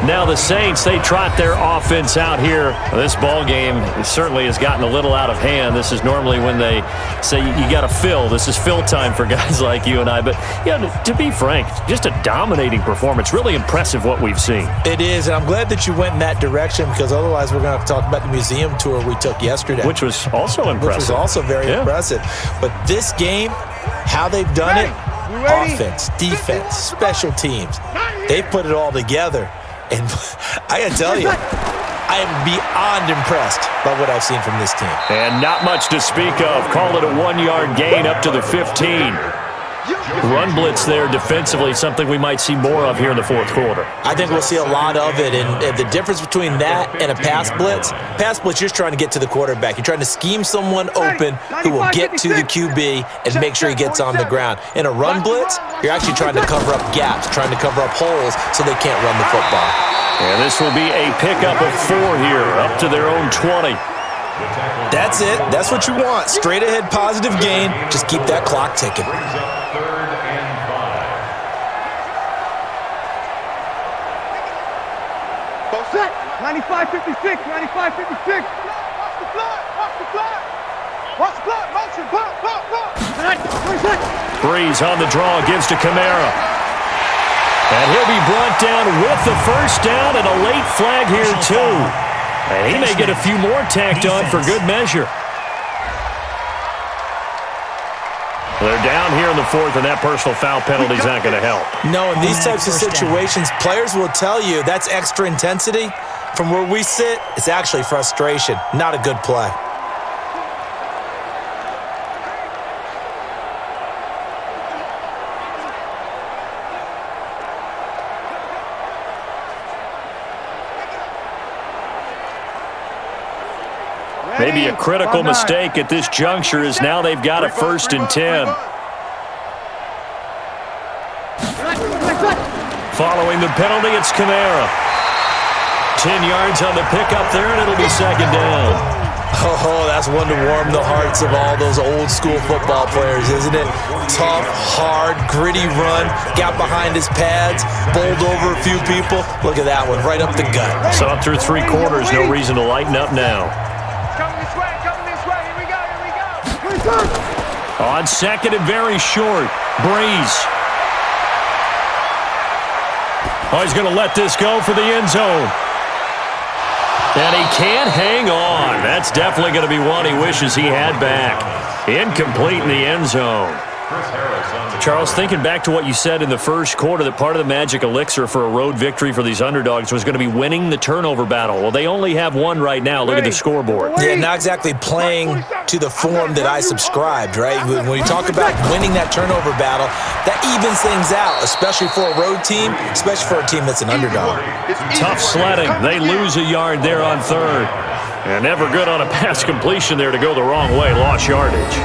Now the Saints, they trot their offense out here. This ball game certainly has gotten a little out of hand. This is normally when they say you got to fill. This is fill time for guys like you and I. But yeah, to be frank, just a dominating performance. Really impressive what we've seen. It is, and I'm glad that you went in that direction because otherwise we're going to have to talk about the museum tour we took yesterday. Which was also impressive. Which was also very impressive. But this game, how they've done it, offense, defense, special teams, they've put it all together. And I got to tell you, I am beyond impressed by what I've seen from this team. And not much to speak of. Call it a 1-yard gain up to the 15. Run blitz there defensively, something we might see more of here in the 4th quarter. I think we'll see a lot of it. And the difference between that and a pass blitz, you're just trying to get to the quarterback. You're trying to scheme someone open who will get to the QB and make sure he gets on the ground. In a run blitz, you're actually trying to cover up gaps, trying to cover up holes so they can't run the football. And this will be a pickup of 4 here, up to their own 20. That's it. That's what you want. Straight ahead positive gain. Just keep that clock ticking. 95-56, 95-56. Watch the block, watch the block. Watch the block, motion, block. Breeze on the draw, gives to Kamara. And he'll be brought down with the first down and a late flag here, too. And he may get a few more tacked on for good measure. They're down here in the fourth, and that personal foul penalty is not going to help. No, in these types of situations, players will tell you that's extra intensity. From where we sit, it's actually frustration, not a good play. Maybe a critical mistake at this juncture is now they've got a 1st and 10. Following the penalty, it's Kamara. 10 yards on the pickup there, and it'll be 2nd down. Oh, that's one to warm the hearts of all those old school football players, isn't it? Tough, hard, gritty run, got behind his pads, bowled over a few people. Look at that one, right up the gut. So up through 3 quarters, no reason to lighten up now. Coming this way, here we go. On 2nd and very short, Breeze. Oh, he's going to let this go for the end zone. And he can't hang on. That's definitely going to be one he wishes he had back. Incomplete in the end zone. Charles, thinking back to what you said in the first quarter, that part of the magic elixir for a road victory for these underdogs was going to be winning the turnover battle. Well, they only have one right now. Look at the scoreboard. Yeah, not exactly playing to the form that I subscribed, right? When you talk about winning that turnover battle, that evens things out, especially for a road team, especially for a team that's an underdog. Tough sledding. They lose a yard there on 3rd. And never good on a pass completion there to go the wrong way. Lost yardage.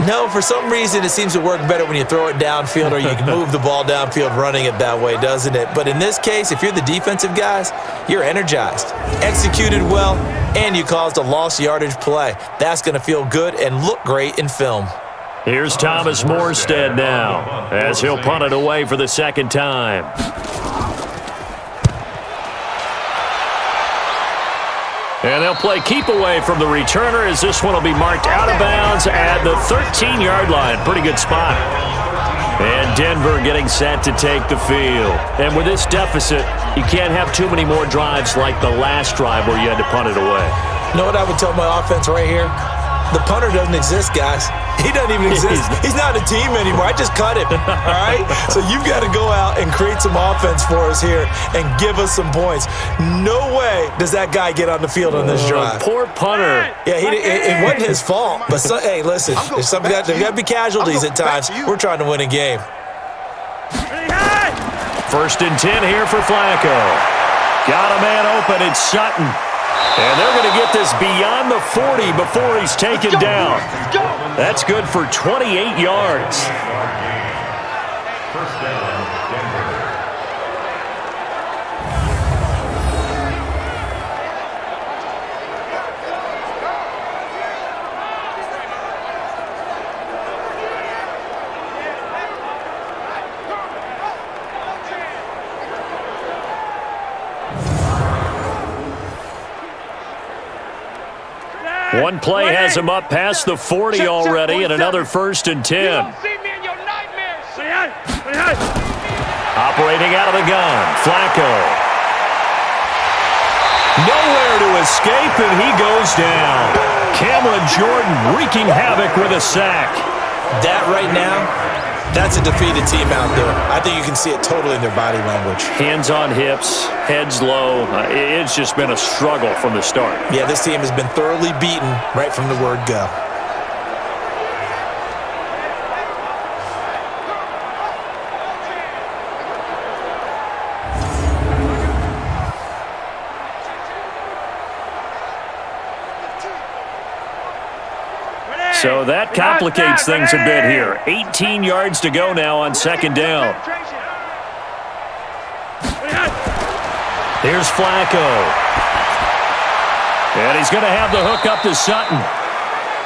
No, for some reason it seems to work better when you throw it downfield or you can move the ball downfield running it that way, doesn't it? But in this case, if you're the defensive guys, you're energized, executed well, and you caused a lost yardage play. That's going to feel good and look great in film. Here's Thomas Morstead now as he'll punt it away for the 2nd time. And they'll play keep away from the returner as this one will be marked out of bounds at the 13-yard line. Pretty good spot. And Denver getting set to take the field. And with this deficit, you can't have too many more drives like the last drive where you had to punt it away. You know what I would tell my offense right here? The punter doesn't exist, guys. He doesn't even exist. He's not a team anymore. I just cut him, all right? So you've got to go out and create some offense for us here and give us some points. No way does that guy get on the field on this drive. Poor punter. Yeah, it wasn't his fault. But, hey, listen, there's got to be casualties at times. We're trying to win a game. 1st and 10 here for Flacco. Got a man open. It's Sutton. And they're going to get this beyond the 40 before he's taken down. That's good for 28 yards. First down, Denver. One play has him up past the 40 already, and another 1st and 10. Operating out of the gun, Flacco. Nowhere to escape, and he goes down. Cameron Jordan wreaking havoc with a sack. That right now, that's a defeated team out there. I think you can see it totally in their body language. Hands on hips, heads low. It's just been a struggle from the start. Yeah, this team has been thoroughly beaten right from the word go. So that complicates things a bit here. 18 yards to go now on 2nd down. Here's Flacco. And he's going to have the hook up to Sutton.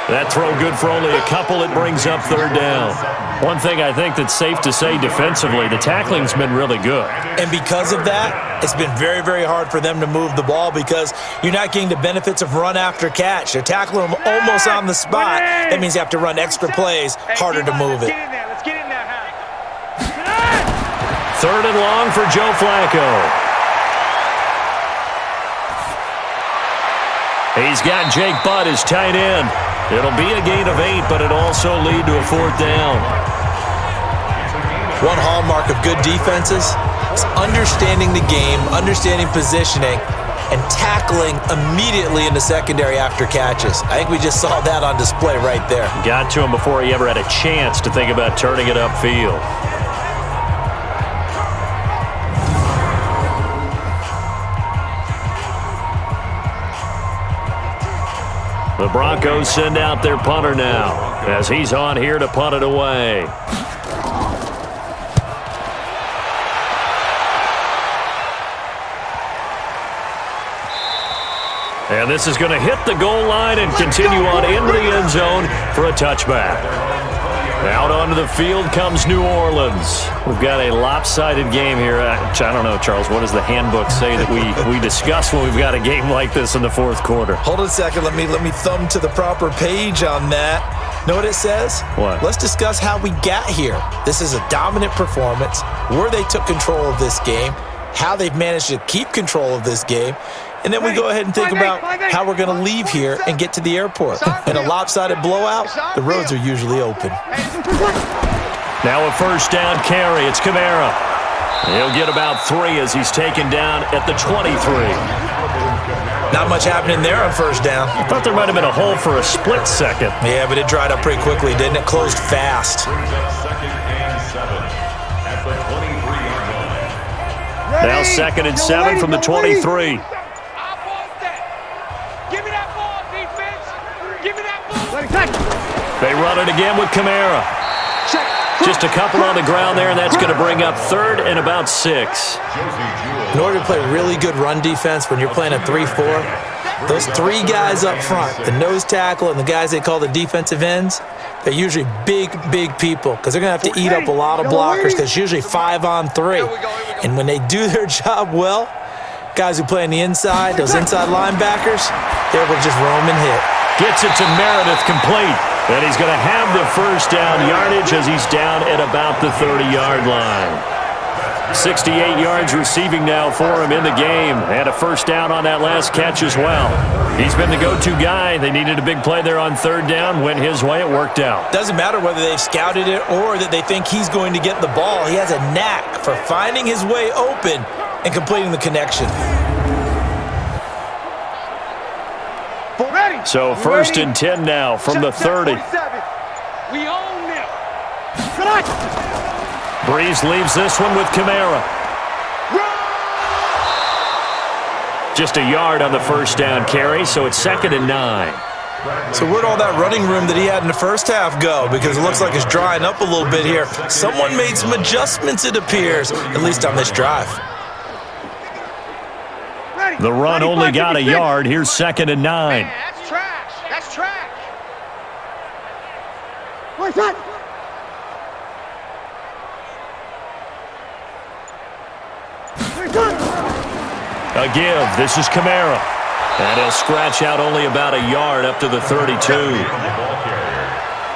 That throw good for only a couple. It brings up 3rd down. One thing I think that's safe to say defensively, the tackling's been really good. And because of that, it's been very, very hard for them to move the ball because you're not getting the benefits of run after catch. They're tackling them almost on the spot. That means you have to run extra plays, harder to move it. 3rd and long for Joe Flacco. He's got Jake Butt as tight end. It'll be a gain of 8, but it'll also lead to a 4th down. One hallmark of good defenses is understanding the game, understanding positioning, and tackling immediately in the secondary after catches. I think we just saw that on display right there. Got to him before he ever had a chance to think about turning it upfield. The Broncos send out their punter now as he's on here to punt it away. And this is going to hit the goal line and continue on into the end zone for a touchback. Out onto the field comes New Orleans. We've got a lopsided game here. I don't know, Charles, what does the handbook say that we discuss when we've got a game like this in the 4th quarter? Hold on a second. Let me thumb to the proper page on that. Know what it says? What? Let's discuss how we got here. This is a dominant performance, where they took control of this game, how they've managed to keep control of this game, and then we go ahead and think about how we're going to leave here and get to the airport. In a lopsided blowout, the roads are usually open. Now a 1st down carry. It's Kamara. He'll get about 3 as he's taken down at the 23. Not much happening there on 1st down. I thought there might have been a hole for a split second. Yeah, but it dried up pretty quickly, didn't it? Closed fast. Now 2nd and 7 from the 23. They run it again with Kamara. Just a couple on the ground there, and that's going to bring up 3rd and about 6. In order to play really good run defense when you're playing a 3-4, those 3 guys up front, the nose tackle and the guys they call the defensive ends, they're usually big people because they're going to have to eat up a lot of blockers because it's usually 5 on 3. And when they do their job well, guys who play on the inside, those inside linebackers, they're able to just roam and hit. Gets it to Meredith complete. And he's going to have the 1st down yardage as he's down at about the 30-yard line. 68 yards receiving now for him in the game. And a 1st down on that last catch as well. He's been the go-to guy. They needed a big play there on 3rd down. Went his way. It worked out. Doesn't matter whether they've scouted it or that they think he's going to get the ball. He has a knack for finding his way open and completing the connection. So 1st and 10 now from the 30. We own them. Breeze leaves this one with Kamara. Just a yard on the 1st down carry, so it's 2nd and 9. So where'd all that running room that he had in the 1st half go? Because it looks like it's drying up a little bit here. Someone made some adjustments, it appears, at least on this drive. The run only got a yard. Here's 2nd and 9. That's trash. That's trash. What's that? A give. This is Kamara. And he'll scratch out only about a yard up to the 32.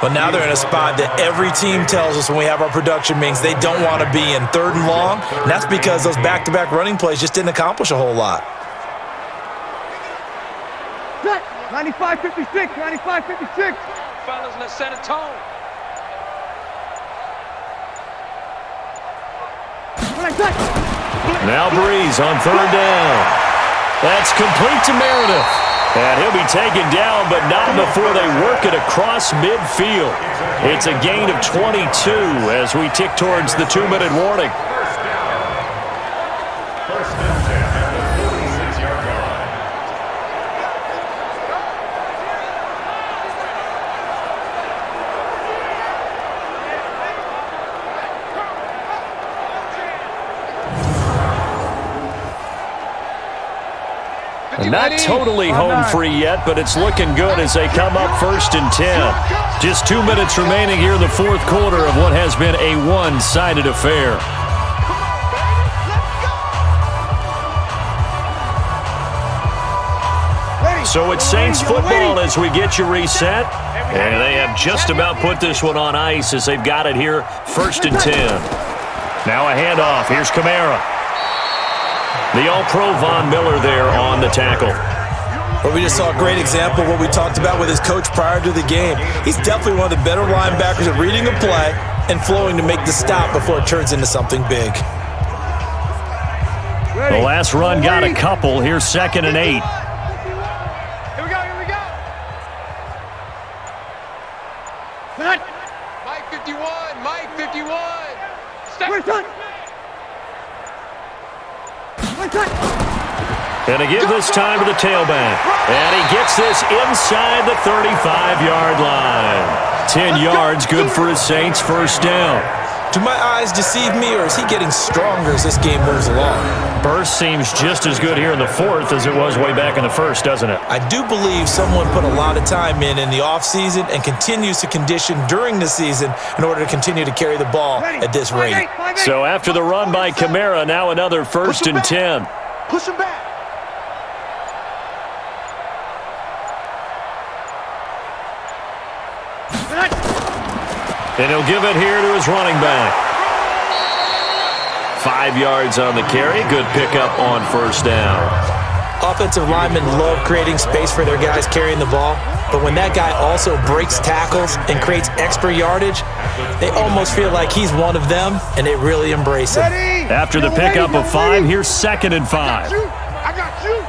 But now they're in a spot that every team tells us when we have our production meetings they don't want to be in, 3rd and long. And that's because those back-to-back running plays just didn't accomplish a whole lot. 95-56, 95-56. Fellas, let's set a tone. Now Breeze on 3rd down. That's complete to Meredith. And he'll be taken down, but not before they work it across midfield. It's a gain of 22 as we tick towards the 2-minute warning. Not totally home free yet, but it's looking good as they come up 1st and 10. Just 2 minutes remaining here in the 4th quarter of what has been a one-sided affair. So it's Saints football as we get you reset. And they have just about put this one on ice as they've got it here 1st and 10. Now a handoff. Here's Kamara. The All-Pro Von Miller there on the tackle. Well, we just saw a great example of what we talked about with his coach prior to the game. He's definitely one of the better linebackers at reading a play and flowing to make the stop before it turns into something big. The last run got a couple. Here's 2nd and 8. Here we go, here we go. Mike 51, Mike 51. Step. And they give this time to the tailback. And he gets this inside the 35-yard line. 10 yards, good for his Saints, first down. Do my eyes deceive me, or is he getting stronger as this game moves along? Burst seems just as good here in the fourth as it was way back in the first, doesn't it? I do believe someone put a lot of time in the offseason and continues to condition during the season in order to continue to carry the ball at this rate. So after the run by Kamara, now another 1st and 10. Push him back. And he'll give it here to his running back. 5 yards on the carry. Good pickup on first down. Offensive linemen love creating space for their guys carrying the ball, but when that guy also breaks tackles and creates extra yardage, they almost feel like he's one of them, and they really embrace him. After the pickup of 5, here's 2nd and 5. I got you.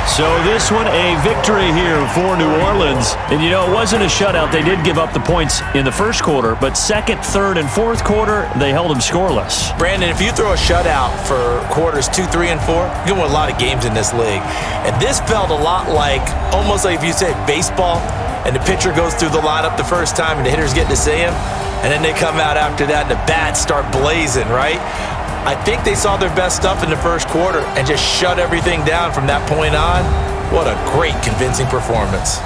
So this one, a victory here for New Orleans. And, you know, it wasn't a shutout. They did give up the points in the first quarter, but second, third, and fourth quarter, they held them scoreless. Brandon, if you throw a shutout for quarters 2, 3, and 4, you're going to win a lot of games in this league. And this felt a lot like, almost like if you said baseball, and the pitcher goes through the lineup the first time and the hitters get to see him, and then they come out after that and the bats start blazing, right? I think they saw their best stuff in the first quarter and just shut everything down from that point on. What a great, convincing performance.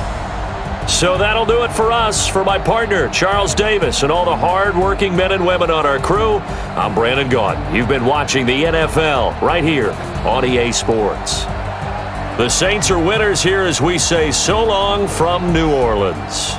So that'll do it for us. For my partner, Charles Davis, and all the hard-working men and women on our crew, I'm Brandon Gaudin. You've been watching the NFL right here on EA Sports. The Saints are winners here as we say so long from New Orleans.